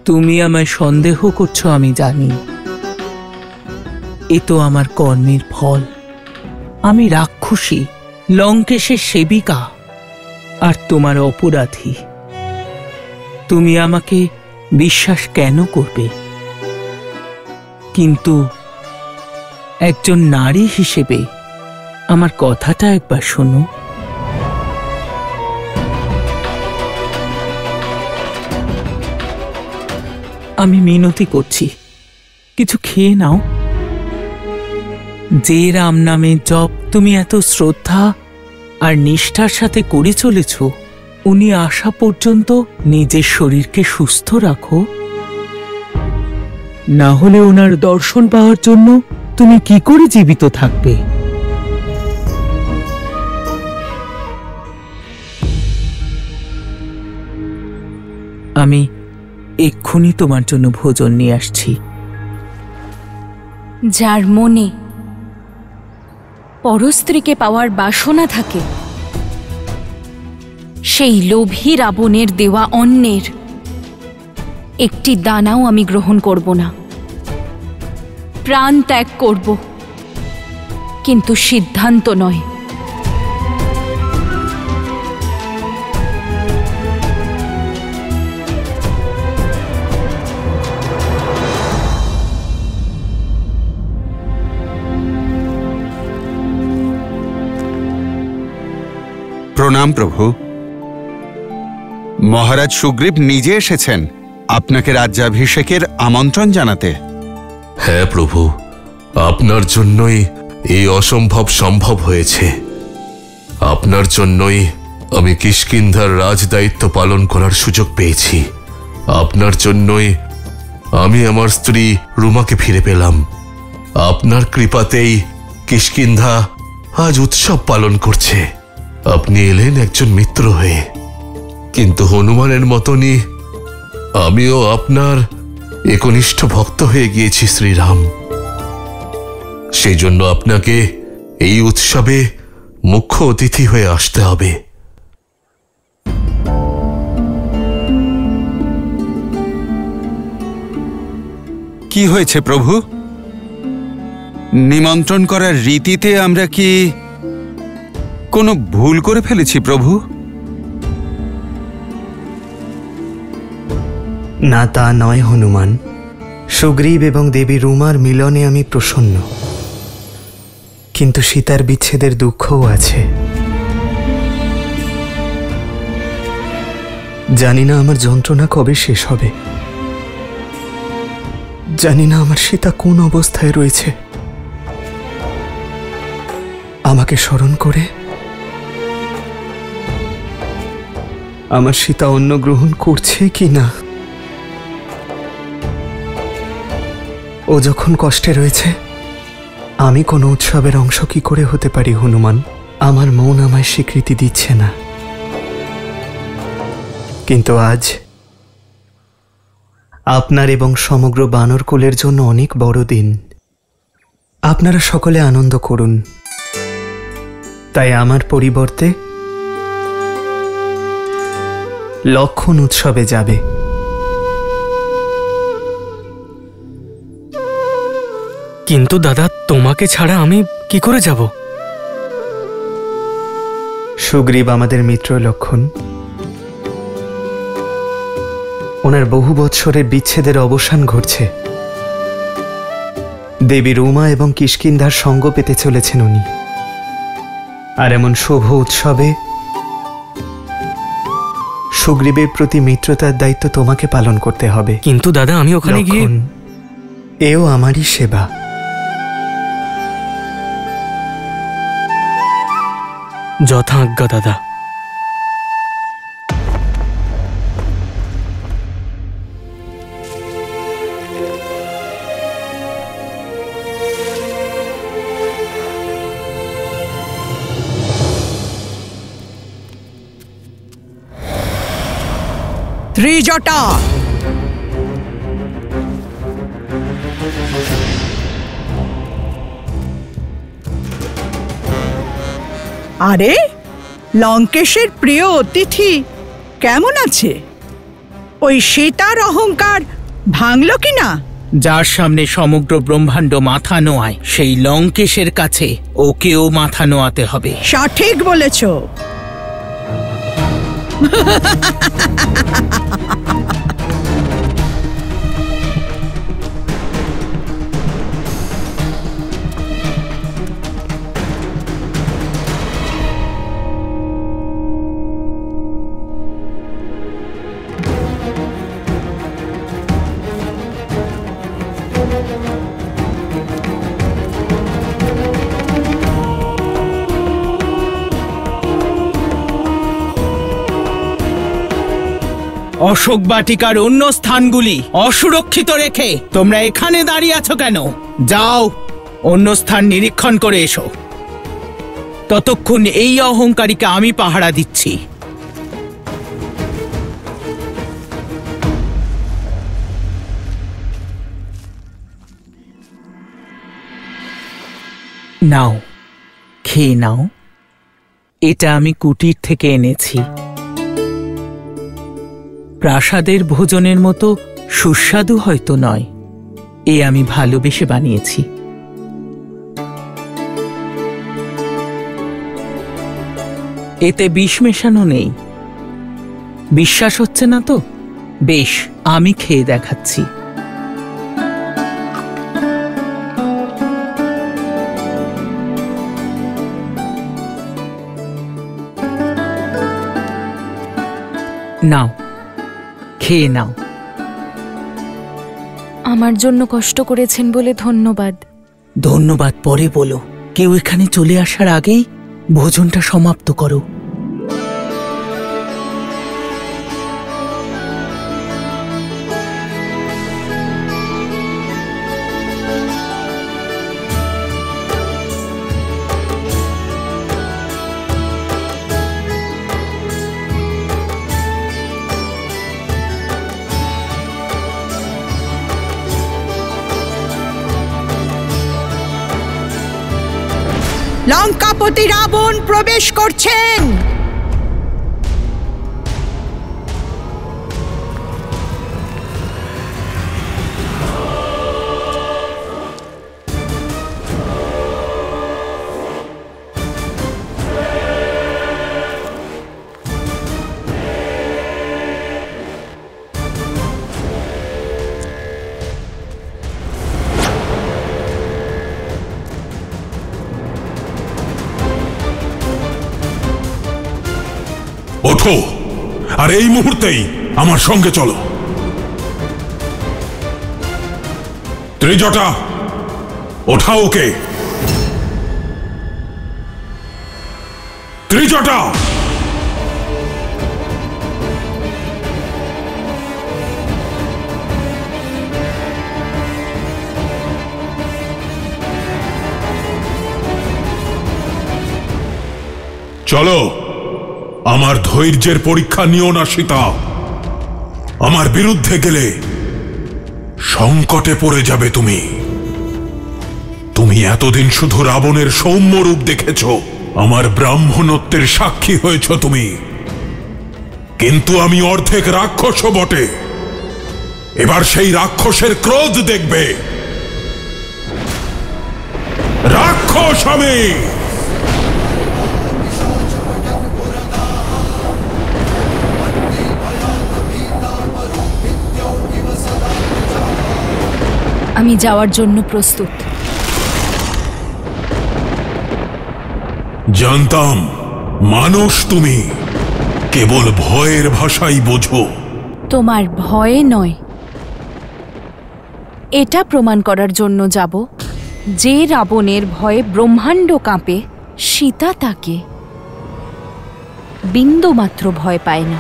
তুমি আমায় সন্দেহ করছো, আমি জানি। এ তো আমার কর্মের ফল। আমি রাক্ষসী, লঙ্কেশের সেবিকা, আর তোমার অপরাধী। তুমি আমাকে বিশ্বাস কেন করবে? কিন্তু একজন নারী হিসেবে আমার কথাটা একবার শোনো। আমি মিনতি করছি, কিছু খেয়ে নাও। যে রাম নামের জপ তুমি এত শ্রদ্ধা আর নিষ্ঠার সাথে করে চলেছ, উনি আসা পর্যন্ত নিজের শরীরকে সুস্থ রাখো। না হলে ওনার দর্শন পাওয়ার জন্য তুমি কি করে জীবিত থাকবে? আমি এক্ষুনি তোমার জন্য ভোজন নিয়ে আসছি। যার মনে পরস্ত্রীকে পাওয়ার বাসনা থাকে, সেই লোভী রাবণের দেওয়া অন্নের একটি দানাও আমি গ্রহণ করব না। প্রাণ ত্যাগ করব, কিন্তু সিদ্ধান্ত নয়। প্রণাম প্রভু। মহারাজ সুগ্রীব নিজে এসেছেন আপনাকে রাজ্যাভিষেকের আমন্ত্রণ জানাতে। হ্যাঁ প্রভু, আপনার জন্যই এই অসম্ভব সম্ভব হয়েছে। আপনার জন্যই আমি কিষ্কিন্ধার রাজদায়িত্ব পালন করার সুযোগ পেয়েছি। আপনার জন্যই আমি আমার স্ত্রী রুমাকে ফিরে পেলাম। আপনার কৃপাতেই কিষ্কিন্ধা আজ উৎসব পালন করছে। আপনি এলেন একজন মিত্র হয়ে, কিন্তু হনুমানের মতনই আমিও আপনার একনিষ্ঠ ভক্ত হয়ে গিয়েছি শ্রীরাম। সেই জন্য আপনাকে এই উৎসবে মুখ্য অতিথি হয়ে আসতে হবে। কি হয়েছে প্রভু? নিমন্ত্রণ করার রীতিতে আমরা কি কোনো ভুল করে ফেলেছি প্রভু? না, তা নয় হনুমান। সুগ্রীব এবং দেবী রুমার মিলনে আমি প্রসন্ন, কিন্তু সীতার বিচ্ছেদের দুঃখও আছে। জানি না আমার যন্ত্রণা কবে শেষ হবে। জানি না আমার সীতা কোন অবস্থায় রয়েছে। আমাকে স্মরণ করে আমার সীতা অন্ন গ্রহণ করছে কি না। ও যখন কষ্টে রয়েছে, আমি কোনো উৎসবের অংশ কি করে হতে পারি হনুমান? আমার মন আমায় স্বীকৃতি দিচ্ছে না। কিন্তু আপনার এবং সমগ্র বানরকুলের জন্য অনেক বড় দিন। আপনারা সকলে আনন্দ করুন। তাই আমার পরিবর্তে লক্ষণ উৎসবে যাবে। কিন্তু দাদা, তোমাকে ছাড়া আমি কি করে যাব? সুগ্রীব আমাদের মিত্র লক্ষণ। ওনার বহু বৎসরের বিচ্ছেদের অবসান ঘটছে। দেবী রুমা এবং কিষ্কিন্ধার সঙ্গ পেতে চলেছেন উনি। আর এমন শুভ উৎসবে সুগ্রীবের প্রতি মিত্রতার দায়িত্ব তোমাকে পালন করতে হবে। কিন্তু দাদা, আমি ওখানে গিয়ে এও আমারই সেবা। যথা আজ্ঞা দাদা। ত্রিজটা, আরে লঙ্কেশের প্রিয় অতিথি কেমন আছে? ওই সীতার অহংকার ভাঙল কিনা? যার সামনে সমগ্র ব্রহ্মাণ্ড মাথা নোয়ায়, সেই লঙ্কেশের কাছে ওকেও মাথা নোয়াতে হবে। সঠিক বলেছ। অশোক বাটিকার অন্য স্থানগুলি অসুরক্ষিত রেখে তোমরা এখানে দাঁড়িয়ে আছো কেন? যাও, অন্য স্থান নিরীক্ষণ করে এসো। ততক্ষণ এই অহংকারীকে আমি পাহারা দিচ্ছি। নাও, খেয়ে নাও। এটা আমি কুটির থেকে এনেছি। প্রাসাদের ভোজনের মতো সুস্বাদু হয়তো নয়, এ আমি ভালোবেসে বানিয়েছি। এতে বিষ মেশানো নেই। বিশ্বাস হচ্ছে না তো? বেশ, আমি খেয়ে দেখাচ্ছি। নাও, খেয়ে নাও। আমার জন্য কষ্ট করেছেন বলে ধন্যবাদ। ধন্যবাদ পরে বলো। কেউ এখানে চলে আসার আগেই ভোজনটা সমাপ্ত করো। লঙ্কাপতি রাবণ প্রবেশ করছেন। ওঠো, আর এই মুহূর্তেই আমার সঙ্গে চলো। ত্রিজটা, ওঠাও ওকে। ত্রিজটা, চলো। আমার ধৈর্যের পরীক্ষা নিও না সীতা। আমার বিরুদ্ধে গেলে সংকটে পড়ে যাবে তুমি। তুমি এতদিন শুধু রাবণের সৌম্য রূপ দেখেছ, আমার ব্রাহ্মণত্বের সাক্ষী হয়েছ তুমি, কিন্তু আমি অর্ধেক রাক্ষসও বটে। এবার সেই রাক্ষসের ক্রোধ দেখবে। রাক্ষস আমি। আমি যাওয়ার জন্য প্রস্তুত। জানতাম মানুষ তুমি, কেবল ভয়ের ভাষাই বোঝো। তোমার ভয়ে নয়, এটা প্রমাণ করার জন্য যাব যে রাবণের ভয়ে ব্রহ্মাণ্ড কাঁপে, সীতা তাকে বিন্দুমাত্র ভয় পায় না।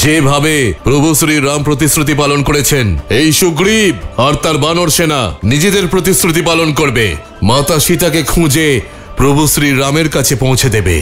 যেভাবে প্রভু শ্রী রাম প্রতিশ্রুতি পালন করেছেন, এই সুগ্রীব আর তার বানর সেনা নিজেদের প্রতিশ্রুতি পালন করবে। মাতা সীতাকে খুঁজে প্রভু শ্রী রামের কাছে পৌঁছে দেবে।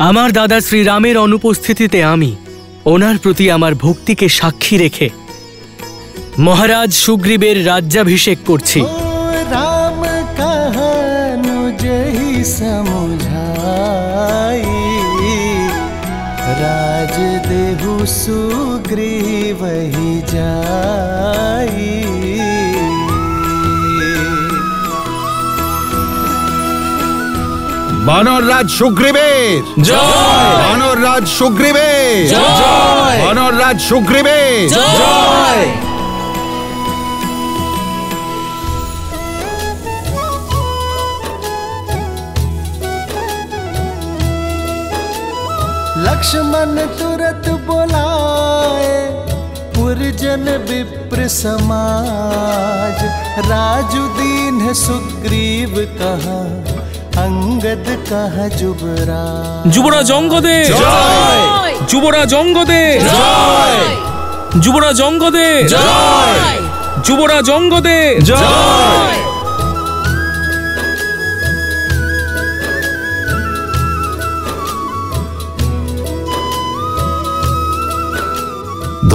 আমার দাদা শ্রীরামের অনুপস্থিতিতে আমি ওনার প্রতি আমার ভক্তিকে সাক্ষী রেখে মহারাজ সুগ্রীবের রাজ্যাভিষেক করছি। রাম কাহানু জহি সমুঝাই, রাজ দেহু সুগ্রীব হি যাই। বানর রাজ সুগ্রীবের জয়, বানর রাজ সুগ্রীবের জয়, বানর রাজ সুগ্রীবের জয়। लक्ष्मण तुरत बोलाए पुरजन विप्र समाज, राजु दीन सुग्रीव कहा अंगद कहा जुबराज। যুবরাজ অঙ্গদের জয়, যুবরাজ অঙ্গদের জয়, যুবরাজ অঙ্গদের জয়, যুবরাজ অঙ্গদের জয়।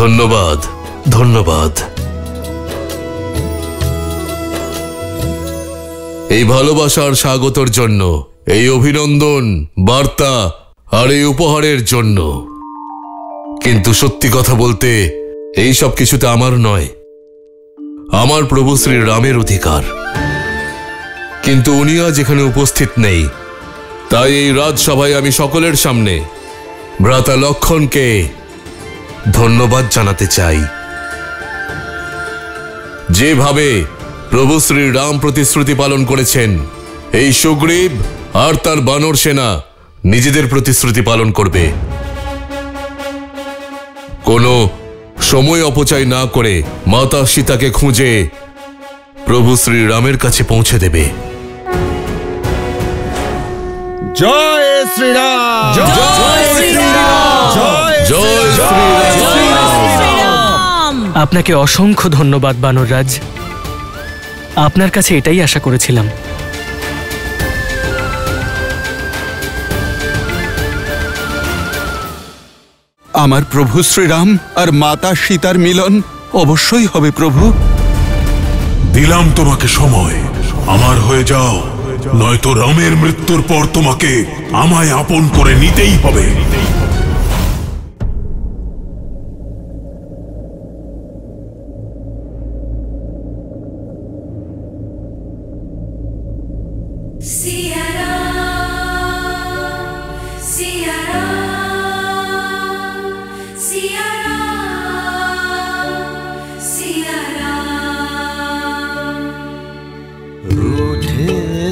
ধন্যবাদ, ধন্যবাদ। এই ভালোবাসার স্বাগতর জন্য, এই অভিনন্দন বার্তা আর এই উপহারের জন্য। কিন্তু সত্যি কথা বলতে এই সব কিছুতে আমার নয়, আমার প্রভু শ্রী রামের অধিকার। কিন্তু উনি আজ এখানে উপস্থিত নেই, তাই এই রাজসভায় আমি সকলের সামনে ভ্রাতা লক্ষণকে ধন্যবাদ জানাতে চাই। যেভাবে প্রভু শ্রীরাম প্রতিশ্রুতি পালন করেছেন, এই সুগ্রীব আর তার বানর সেনা নিজেদের প্রতিশ্রুতি পালন করবে। কোনো সময় অপচয় না করে মাতা সীতাকে খুঁজে প্রভু শ্রীরামের কাছে পৌঁছে দেবে। জয় শ্রীরাম, জয় শ্রীরাম, জয় শ্রীরাম। আপনাকে অসংখ্য ধন্যবাদ বানররাজ। আপনার কাছে এটাই আশা করেছিলাম। আমার প্রভু শ্রীরাম আর মাতা সীতার মিলন অবশ্যই হবে প্রভু। দিলাম তোমাকে সময়, আমার হয়ে যাও, নয়তো রামের মৃত্যুর পর তোমাকে আমায় আপন করে নিতেই হবে।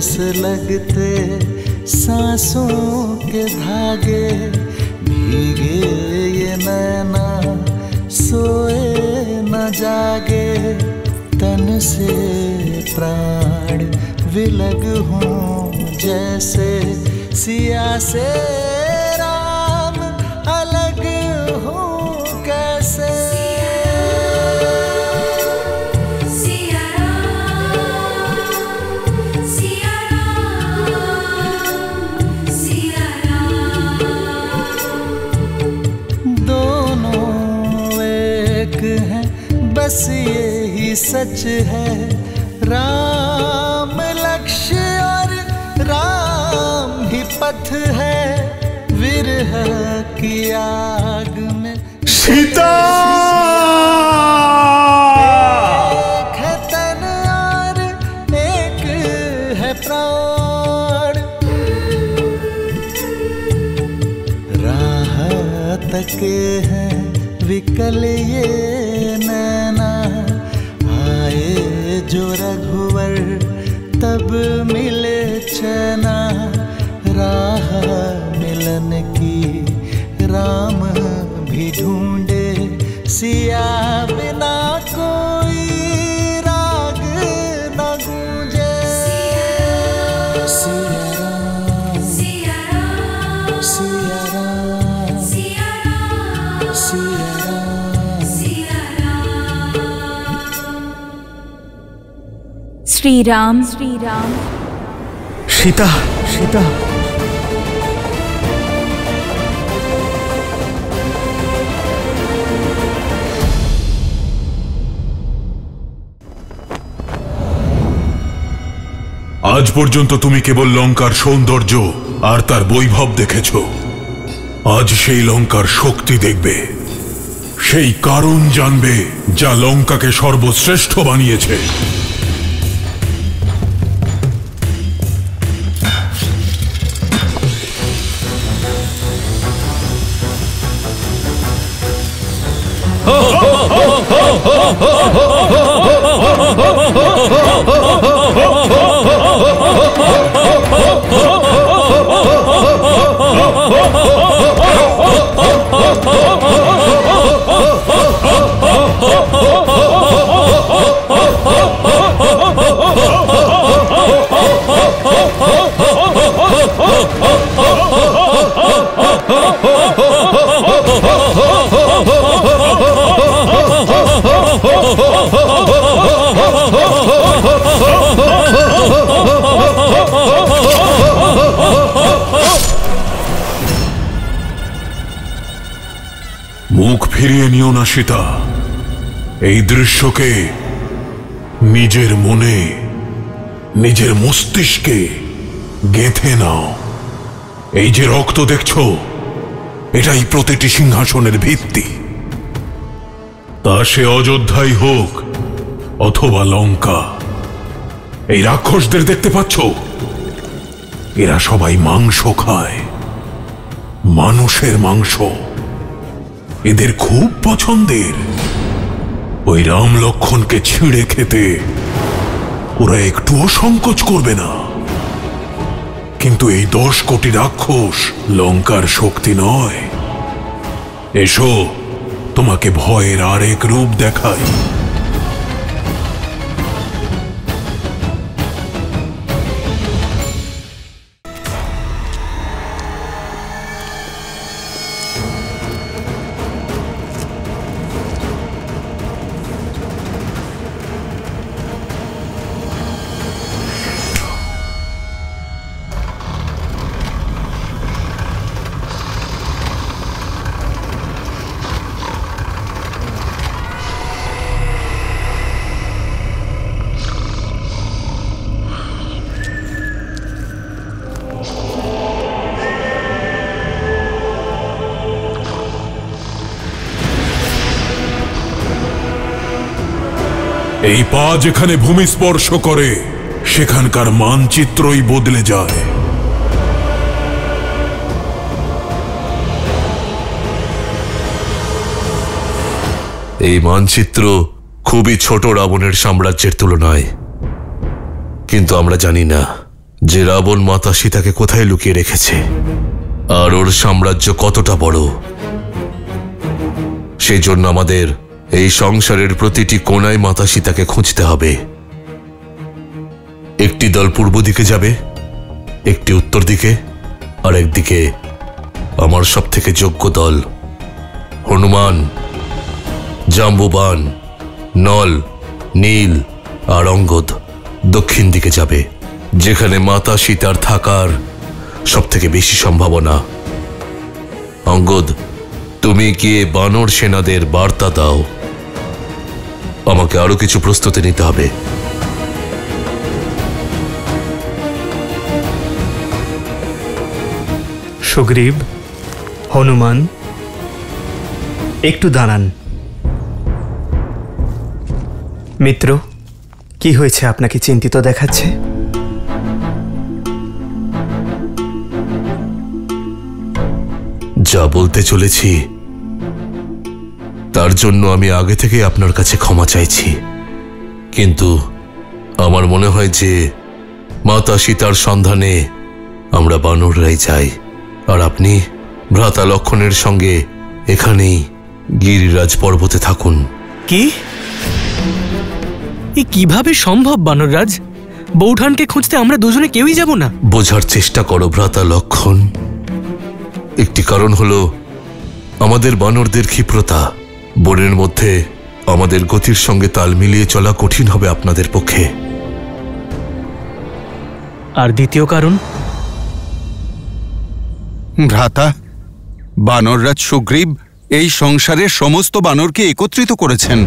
से लगते सांसों के धागे, भीगे ये नैना सोए न जागे, तन से प्राण विलग हों जैसे सिया से राम अलग हों कैसे। बस यही सच है, राम लक्ष्य और राम ही पथ है, विरह की आग में सीता एक है तन और एक है प्राण, राह तके हैं विकल ये नैना, आए जो रघुवर तब मिले चैना, राह मिलन की राम भी ढूंढे, सिया बिना कोई राग न गूंजे। सिया राम, सिया राम, सिया राम, सिया श्रीराम, श्रीराम। सीता, सीता। আজ পর্যন্ত তুমি কেবল লঙ্কার সৌন্দর্য আর তার বৈভব দেখেছ। আজ সেই লঙ্কার শক্তি দেখবে, সেই কারণ জানবে যা লঙ্কাকে সর্বশ্রেষ্ঠ বানিয়েছে। মুখ ফিরিয়ে নিও না সীতা, এই দৃশ্যকে নিজের মনে, নিজের মস্তিষ্কে গেঁথে নাও। এই যে রক্ত দেখছো, এটাই প্রতিটি সিংহাসনের ভিত্তি। তা সে অযোধ্যাই হোক অথবা লঙ্কা। এই রাক্ষসদের দেখতে পাচ্ছ, এরা সবাই মাংস খায়, মানুষের মাংস। এদের খুব পছন্দের। ওই রাম লক্ষণকে ছিঁড়ে খেতে ওরা একটুও সংকোচ করবে না। কিন্তু এই 10 কোটি রাক্ষস লঙ্কার শক্তি নয়। এসো, তোমাকে ভয়ের আরেক রূপ দেখাই। এই পা যেখানে ভূমি স্পর্শ করে সেখানকার মানচিত্রই বদলে যায়। এই মানচিত্র খুবই ছোট রাবণের সাম্রাজ্যের তুলনায়, কিন্তু আমরা জানি না যে রাবণ মাতা সীতাকে কোথায় লুকিয়ে রেখেছে আর ওর সাম্রাজ্য কতটা বড়। সেই জন্য আমাদের এই সংসারের প্রতিটি কোণায় মাতা সীতাকে খুঁজতে হবে। একটি দল পূর্ব দিকে যাবে, একটি উত্তর দিকে, আর একদিকে আমার সব থেকে যোগ্য দল হনুমান, জাম্বুবান, নল, নীল আর অঙ্গদ দক্ষিণ দিকে যাবে, যেখানে মাতা সীতার থাকার সব থেকে বেশি সম্ভাবনা। অঙ্গদ, তুমি গিয়ে বানর সেনাদের বার্তা দাও, আমাকে আরো কিছু প্রস্তুতি নিতে হবে। সুগ্রীব, হনুমান, একটু দাঁড়ান। মিত্র, কি হয়েছে? আপনাকে চিন্তিত দেখাচ্ছে। যা বলতে চলেছি তার জন্য আমি আগে থেকে আপনার কাছে ক্ষমা চাইছি, কিন্তু আমার মনে হয় যে মাতা সীতার সন্ধানে আমরা বানররাই যাই, আর আপনি ভ্রাতা লক্ষণের সঙ্গে এখানেই গিরিরাজ পর্বতে থাকুন। কি? কিভাবে সম্ভব বানররাজ? বৌঠানকে খুঁজতে আমরা দুজনে কেউই যাব না। বোঝার চেষ্টা করো ভ্রাতা লক্ষণ। একটি কারণ হলো আমাদের বানরদের ক্ষিপ্রতা। বনের মধ্যে আমাদের গতির সঙ্গে তাল মিলিয়ে চলা কঠিন হবে আপনাদের পক্ষে। আর দ্বিতীয় কারণ? ভ্রাতা, বানররাজ সুগ্রীব এই সংসারের সমস্ত বানরকে একত্রিত করেছেন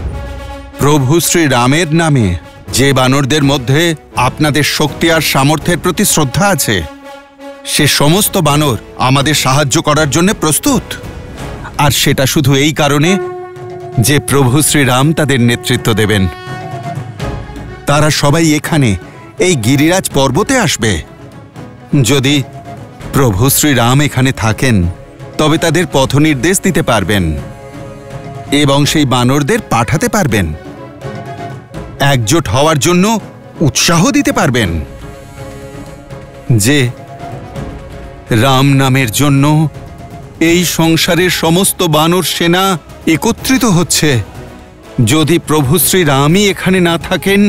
প্রভু শ্রী রামের নামে। যে বানরদের মধ্যে আপনাদের শক্তি আর সামর্থ্যের প্রতি শ্রদ্ধা আছে, সে সমস্ত বানর আমাদের সাহায্য করার জন্য প্রস্তুত। আর সেটা শুধু এই কারণে যে প্রভু শ্রীরাম তাদের নেতৃত্ব দেবেন। তারা সবাই এখানে এই গিরিরাজ পর্বতে আসবে। যদি প্রভু শ্রীরাম এখানে থাকেন তবে তাদের পথ নির্দেশ দিতে পারবেন এবং সেই বানরদের পাঠাতে পারবেন, একজোট হওয়ার জন্য উৎসাহ দিতে পারবেন যে রাম নামের জন্য এই সংসারের সমস্ত বানর সেনা একত্রিত হচ্ছে। যদি প্রভু শ্রীরামই এখানে না থাকেন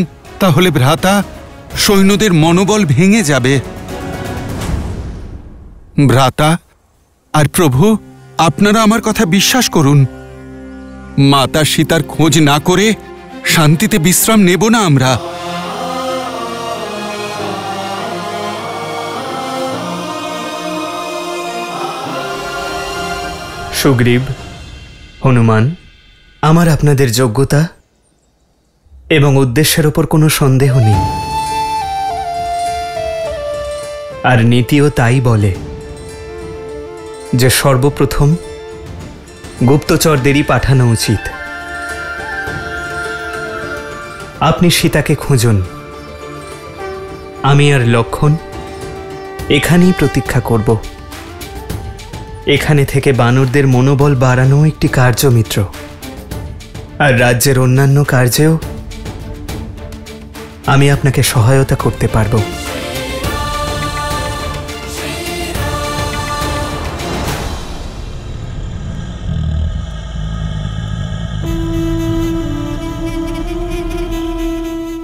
তাহলে ভ্রাতা সৈন্যদের মনোবল ভেঙে যাবে। ভ্রাতা আর প্রভু, আপনারা আমার কথা বিশ্বাস করুন। মাতা সীতার খোঁজ না করে শান্তিতে বিশ্রাম নেব না আমরা। সুগ্রীব, হনুমান, আমার আপনাদের যোগ্যতা এবং উদ্দেশ্যের ওপর কোনো সন্দেহ নেই। আর নীতিও তাই বলে যে সর্বপ্রথম গুপ্তচরদেরই পাঠানো উচিত। আপনি সীতাকে খুঁজুন, আমি আর লক্ষণ এখানেই প্রতীক্ষা করব। এখানে থেকে বানরদের মনোবল বাড়ানো একটি কার্যমিত্র, আর রাজ্যের অন্যান্য কার্যেও আমি আপনাকে সহায়তা করতে পারবো।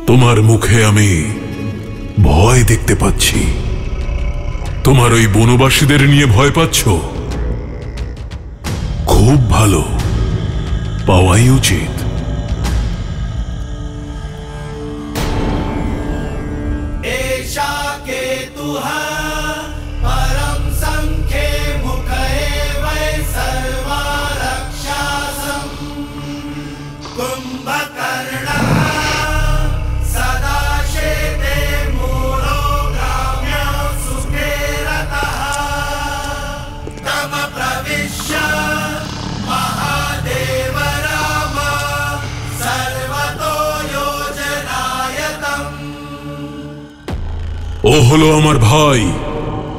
তোমার মুখে আমি ভয় দেখতে পাচ্ছি। তোমার ওই বনবাসীদের নিয়ে ভয় পাচ্ছ? খুব ভালো, পাওয়াই উচিত। ও হলো আমার ভাই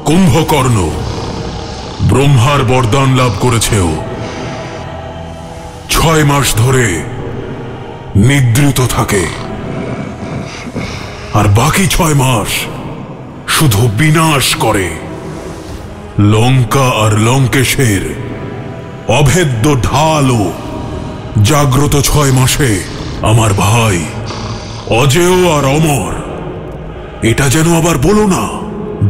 কুম্ভকর্ণ। ব্রহ্মার বরদান লাভ করেছে ও। 6 মাস ধরে নিদ্রিত থাকে, আর বাকি 6 মাস শুধু বিনাশ করে। লঙ্কা আর লঙ্কেশের অভেদ্য ঢাল ও। জাগ্রত 6 মাসে আমার ভাই অজেয় আর অমর। এটা যেন আবার বলো না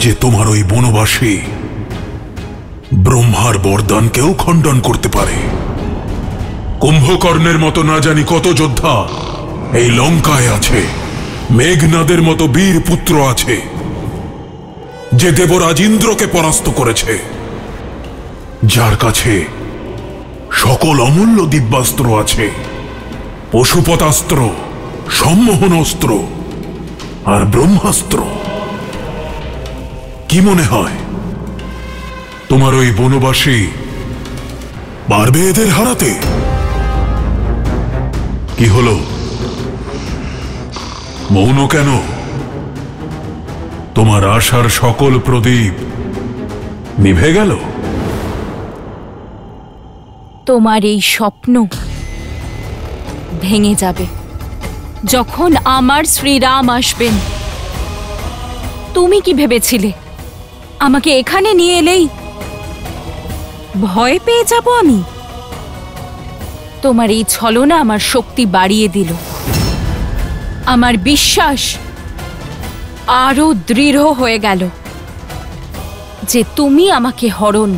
যে তোমার ওই বনবাসী ব্রহ্মার বরদানকেও খণ্ডন করতে পারে। কুম্ভকর্ণের মতো না জানি কত যোদ্ধা এই লঙ্কায় আছে। মেঘনাদের মতো বীর পুত্র আছে, যে দেবরাজ ইন্দ্রকে পরাস্ত করেছে, যার কাছে সকল অমূল্য দিব্যাস্ত্র আছে, পশুপতাস্ত্র, সম্মোহন অস্ত্র আর ব্রহ্মাস্ত্র। কি মনে হয় তোমার ওই বনবাসী পারবে এদের হারাতে? কি হলো, মৌন কেন? তোমার আশার সকল প্রদীপ নিভে গেল? তোমার এই স্বপ্ন ভেঙে যাবে যখন আমার শ্রীরাম আসবেন। তুমি কি ভেবেছিলে আমাকে এখানে নিয়ে এলেই ভয় পেয়ে যাব আমি? তোমার এই ছলনা আমার শক্তি বাড়িয়ে দিল। আমার বিশ্বাস আরো দৃঢ় হয়ে গেল যে তুমি আমাকে হরণ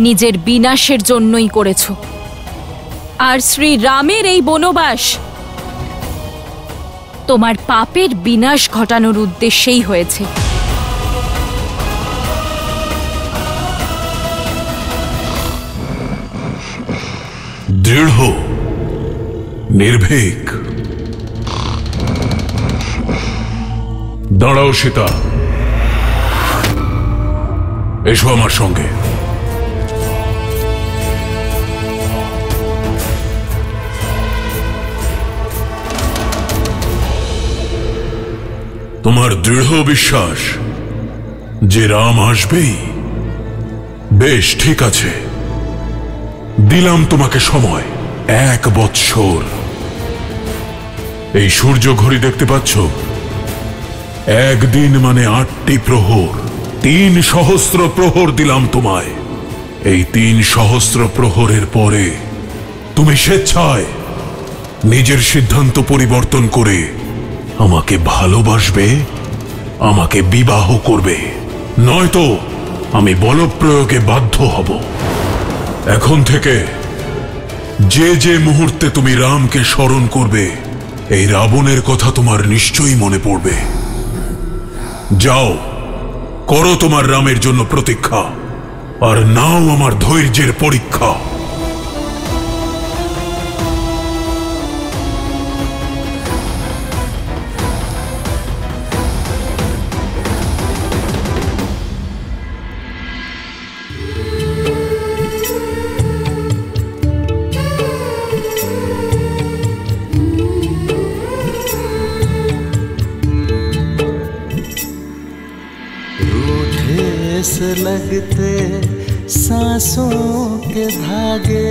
নিজের বিনাশের জন্যই করেছ, আর শ্রীরামের এই বনবাস তোমার পাপের বিনাশ ঘটানোর উদ্দেশ্যেই হয়েছে। দৃঢ়, নির্ভীক। দাঁড়াও সীতা, এসো আমার সঙ্গে। তোমার দৃঢ় বিশ্বাস যে রাম আসবেই? বেশ, ঠিক আছে, দিলাম তোমাকে সময় 1 বৎসর। এই সূর্য ঘড়ি দেখতে পাচ্ছ? একদিন মানে 8টি প্রহর। 3 সহস্র প্রহর দিলাম তোমায়। এই 3 সহস্র প্রহরের পরে তুমি স্বেচ্ছায় নিজের সিদ্ধান্ত পরিবর্তন করে আমাকে ভালোবাসবে, আমাকে বিবাহ করবে, নয়তো আমি বলপ্রয়োগে বাধ্য হব। এখন থেকে যে যে মুহূর্তে তুমি রামকে স্মরণ করবে, এই রাবণের কথা তোমার নিশ্চয়ই মনে পড়বে। যাও, করো তোমার রামের জন্য প্রতীক্ষা, আর নাও আমার ধৈর্যের পরীক্ষা। लगते सांसों के धागे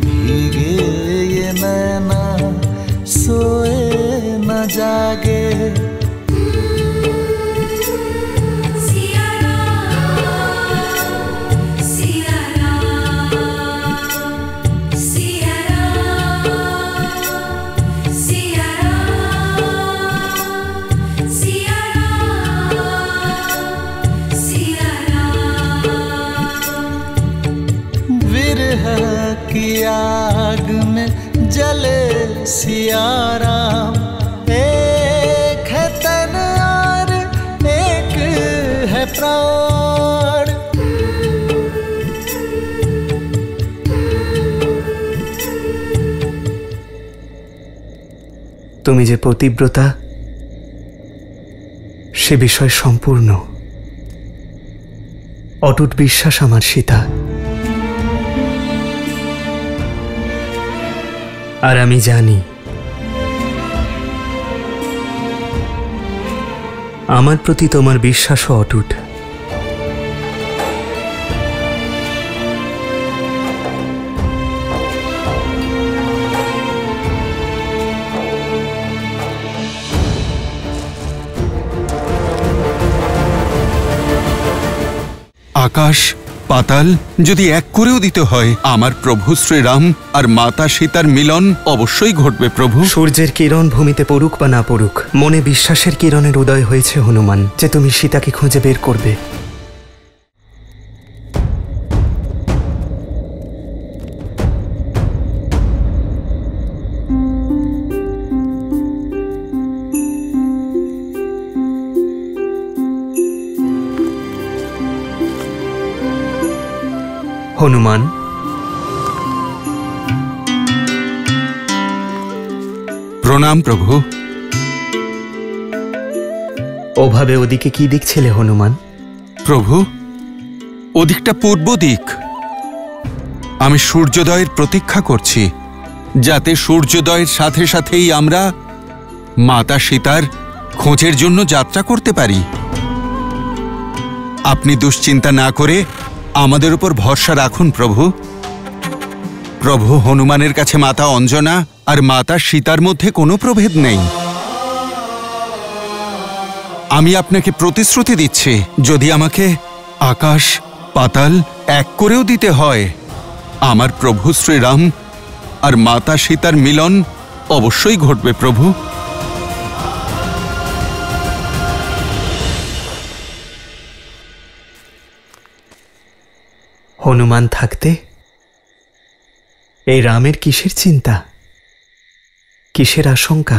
भीगे ये नैना सोए न जागे। की आग में जले सिया राम, एक है तन और एक है प्राण। তুমি যে পতিব্রতা সে বিষয় সম্পূর্ণ অটুট বিশ্বাস আমার সীতা। আর আমি জানি আমার প্রতি তোমার বিশ্বাসও অটুট। আকাশ পাতাল যদি এক করেও দিতে হয়, আমার প্রভু শ্রীরাম আর মাতা সীতার মিলন অবশ্যই ঘটবে প্রভু। সূর্যের কিরণ ভূমিতে পড়ুক বা না পড়ুক, মনে বিশ্বাসের কিরণের উদয় হয়েছে হনুমান, যে তুমি সীতাকে খুঁজে বের করবে। হনুমান, প্রণাম প্রভু। ওভাবে ওদিকে কি দেখছিলে হনুমান? প্রভু, ওদিকটা পূর্ব দিক। আমি সূর্যোদয়ের প্রতীক্ষা করছি, যাতে সূর্যোদয়ের সাথে সাথেই আমরা মাতা সীতার খোঁজের জন্য যাত্রা করতে পারি। আপনি দুশ্চিন্তা না করে আমাদের উপর ভরসা রাখুন প্রভু। প্রভু হনুমানের কাছে মাতা অঞ্জনা আর মাতা সীতার মধ্যে কোনো প্রভেদ নেই। আমি আপনাকে প্রতিশ্রুতি দিচ্ছি, যদি আমাকে আকাশ পাতাল এক করেও দিতে হয়, আমার প্রভু শ্রীরাম আর মাতা সীতার মিলন অবশ্যই ঘটবে প্রভু। হনুমান থাকতে এই রামের কিসের চিন্তা, কিসের আশঙ্কা?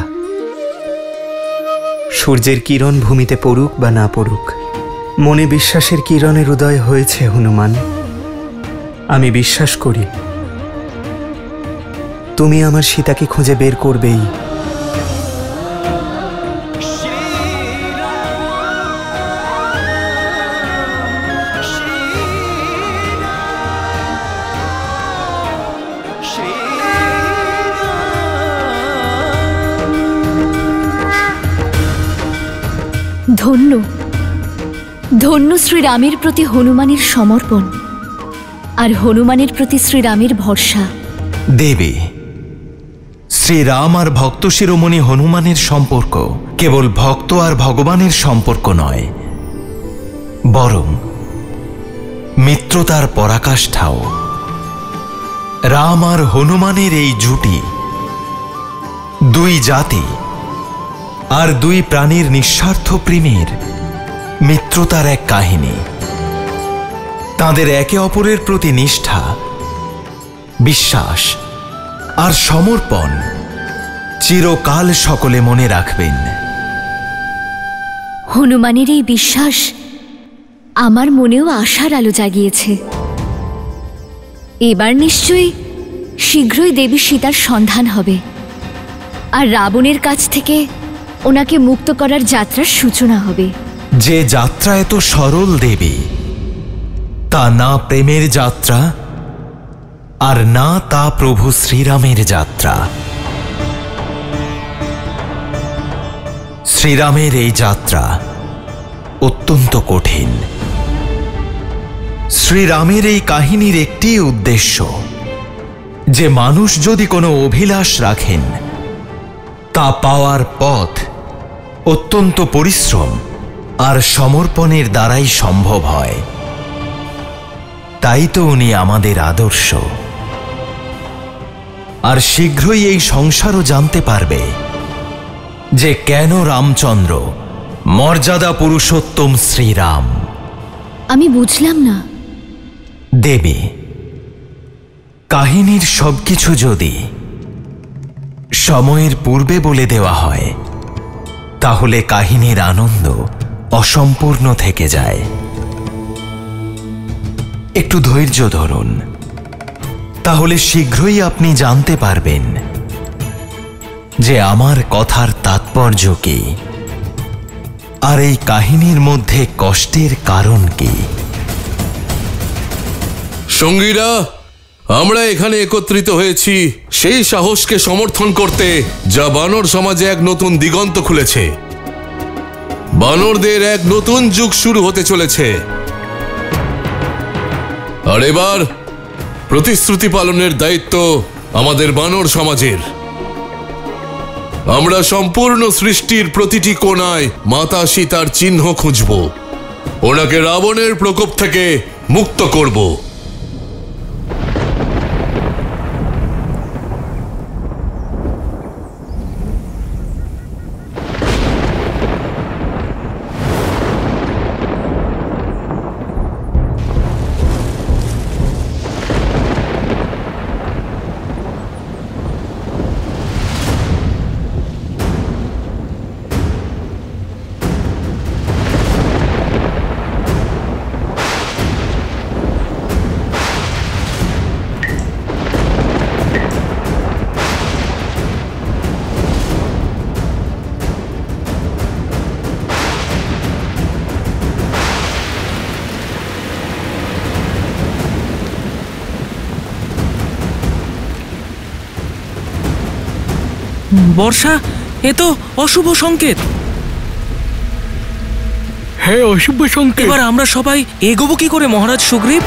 সূর্যের কিরণ ভূমিতে পড়ুক বা না পড়ুক, মনে বিশ্বাসের কিরণের উদয় হয়েছে হনুমান। আমি বিশ্বাস করি তুমি আমার সীতাকে খুঁজে বের করবেই। ধন্য ধন্য শ্রীরামের প্রতি হনুমানের সমর্পণ, আর হনুমানের প্রতি শ্রীরামের ভরসা। দেবী, শ্রীরাম আর ভক্ত শিরোমণি হনুমানের সম্পর্ক কেবল ভক্ত আর ভগবানের সম্পর্ক নয়, বরং মিত্রতার পরাকাষ্ঠাও। রাম আর হনুমানের এই জুটি দুই জাতি আর দুই প্রাণীর নিঃস্বার্থ প্রেমের মিত্রতার এক কাহিনী। তাদের একে অপরের প্রতি নিষ্ঠা, বিশ্বাস আর সমর্পণ চিরকাল সকলে মনে রাখবেন। হনুমানের এই বিশ্বাস আমার মনেও আশার আলো জাগিয়েছে। এবার নিশ্চয়ই শীঘ্রই দেবী সীতার সন্ধান হবে, আর রাবণের কাছ থেকে ওনাকে মুক্ত করার যাত্রার সূচনা হবে। যে যাত্রা এত সরল দেবী, তা না প্রেমের যাত্রা আর না তা প্রভু শ্রীরামের যাত্রা। শ্রীরামের এই যাত্রা অত্যন্ত কঠিন, শ্রীরামের এই কাহিনীর একটি উদ্দেশ্য, যে মানুষ যদি কোনো অভিলাষ রাখেন, তা পাওয়ার পথ অত্যন্ত পরিশ্রম আর সমর্পণের দ্বারাই সম্ভব হয়। তাই তো উনি আমাদের আদর্শ। আর শীঘ্রই এই সংসারও জানতে পারবে যে কেন রামচন্দ্র মর্যাদা পুরুষোত্তম শ্রীরাম। আমি বুঝলাম না। দেবী, কাহিনীর সবকিছু যদি সময়ের পূর্বে বলে দেওয়া হয়, তাহলে কাহিনীর আনন্দ অসম্পূর্ণ থেকে যায়। একটু ধৈর্য ধরুন, তাহলে শীঘ্রই আপনি জানতে পারবেন যে আমার কথার তাৎপর্য কি, আর এই কাহিনীর মধ্যে কষ্টের কারণ কি। সঙ্গীরা, আমরা এখানে একত্রিত হয়েছি সেই সাহসকে সমর্থন করতে, যা বানর সমাজে এক নতুন দিগন্ত খুলেছে। বানরদের এক নতুন যুগ শুরু হতে চলেছে। আর এবার প্রতিশ্রুতি পালনের দায়িত্ব আমাদের বানর সমাজের। আমরা সম্পূর্ণ সৃষ্টির প্রতিটি কোণায় মাতা সীতার চিহ্ন খুঁজব, ওনাকে রাবণের প্রকোপ থেকে মুক্ত করব। বর্ষা, এ তো অশুভ সংকেত। হ্যাঁ, অশুভ সংকেত। এবার আমরা সবাই এগোবো কি করে মহারাজ সুগ্রীব?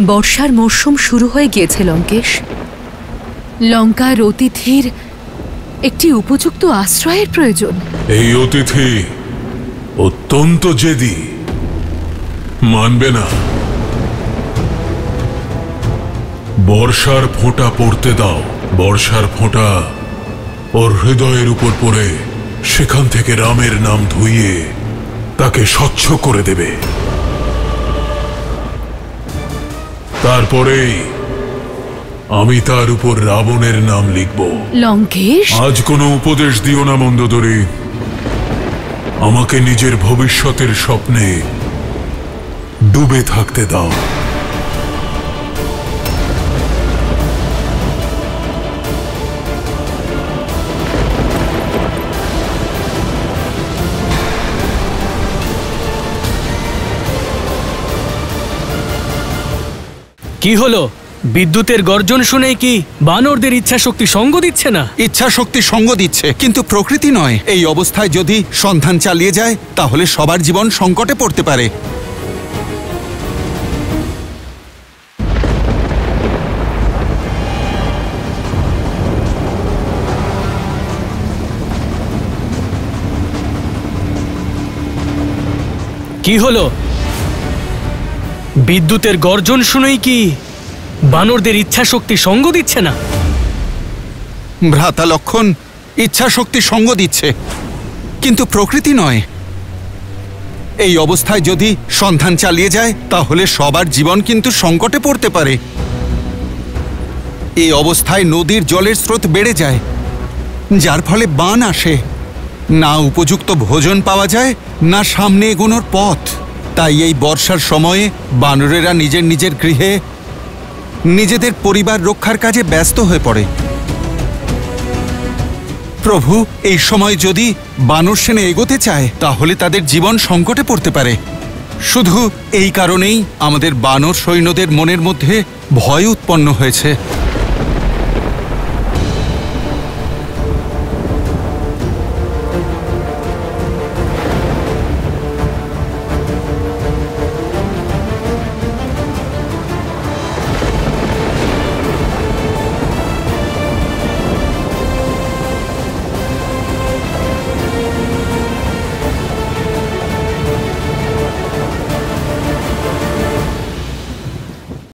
বর্ষার মরশুম শুরু হয়ে গিয়েছে লঙ্কেশ। লঙ্কার অতিথির একটি উপযুক্ত আশ্রয়ের প্রয়োজন। এই অতিথি অত্যন্ত জেদি, মানবে না। বর্ষার ফোঁটা পড়তে দাও। বর্ষার ফোঁটা ওর হৃদয়ের উপর পড়ে সেখান থেকে রামের নাম ধুইয়ে তাকে স্বচ্ছ করে দেবে। তারপরেই আমি তার উপর রাবণের নাম লিখব। লঙ্কেশ, আজ কোনো উপদেশ দিও না মন্দোদরী। আমাকে নিজের ভবিষ্যতের স্বপ্নে ডুবে থাকতে দাও। কি হলো? বিদ্যুতের গর্জন শুনে কি বানরদের ইচ্ছা শক্তি সঙ্গ দিচ্ছে না? ইচ্ছা শক্তি সঙ্গ দিচ্ছে, কিন্তু প্রকৃতি নয়। এই অবস্থায় যদি সন্ধান চালিয়ে যায়, তাহলে সবার জীবন সংকটে পড়তে পারে। কি হলো? বিদ্যুতের গর্জন শুনেই কি বানরদের ইচ্ছা শক্তি সঙ্গ দিচ্ছে না? ভ্রাতা লক্ষণ, ইচ্ছা শক্তি সঙ্গ দিচ্ছে, কিন্তু প্রকৃতি নয়। এই অবস্থায় যদি সন্ধান চালিয়ে যায় তাহলে সবার জীবন কিন্তু সংকটে পড়তে পারে। এই অবস্থায় নদীর জলের স্রোত বেড়ে যায়, যার ফলে বান আসে, না উপযুক্ত ভোজন পাওয়া যায়, না সামনে এগোনোর পথ। তাই এই বর্ষার সময়ে বানরেরা নিজের নিজের গৃহে নিজেদের পরিবার রক্ষার কাজে ব্যস্ত হয়ে পড়ে। প্রভু, এই সময় যদি বানর সেনা এগোতে চায় তাহলে তাদের জীবন সংকটে পড়তে পারে। শুধু এই কারণেই আমাদের বানর সৈন্যদের মনের মধ্যে ভয় উৎপন্ন হয়েছে।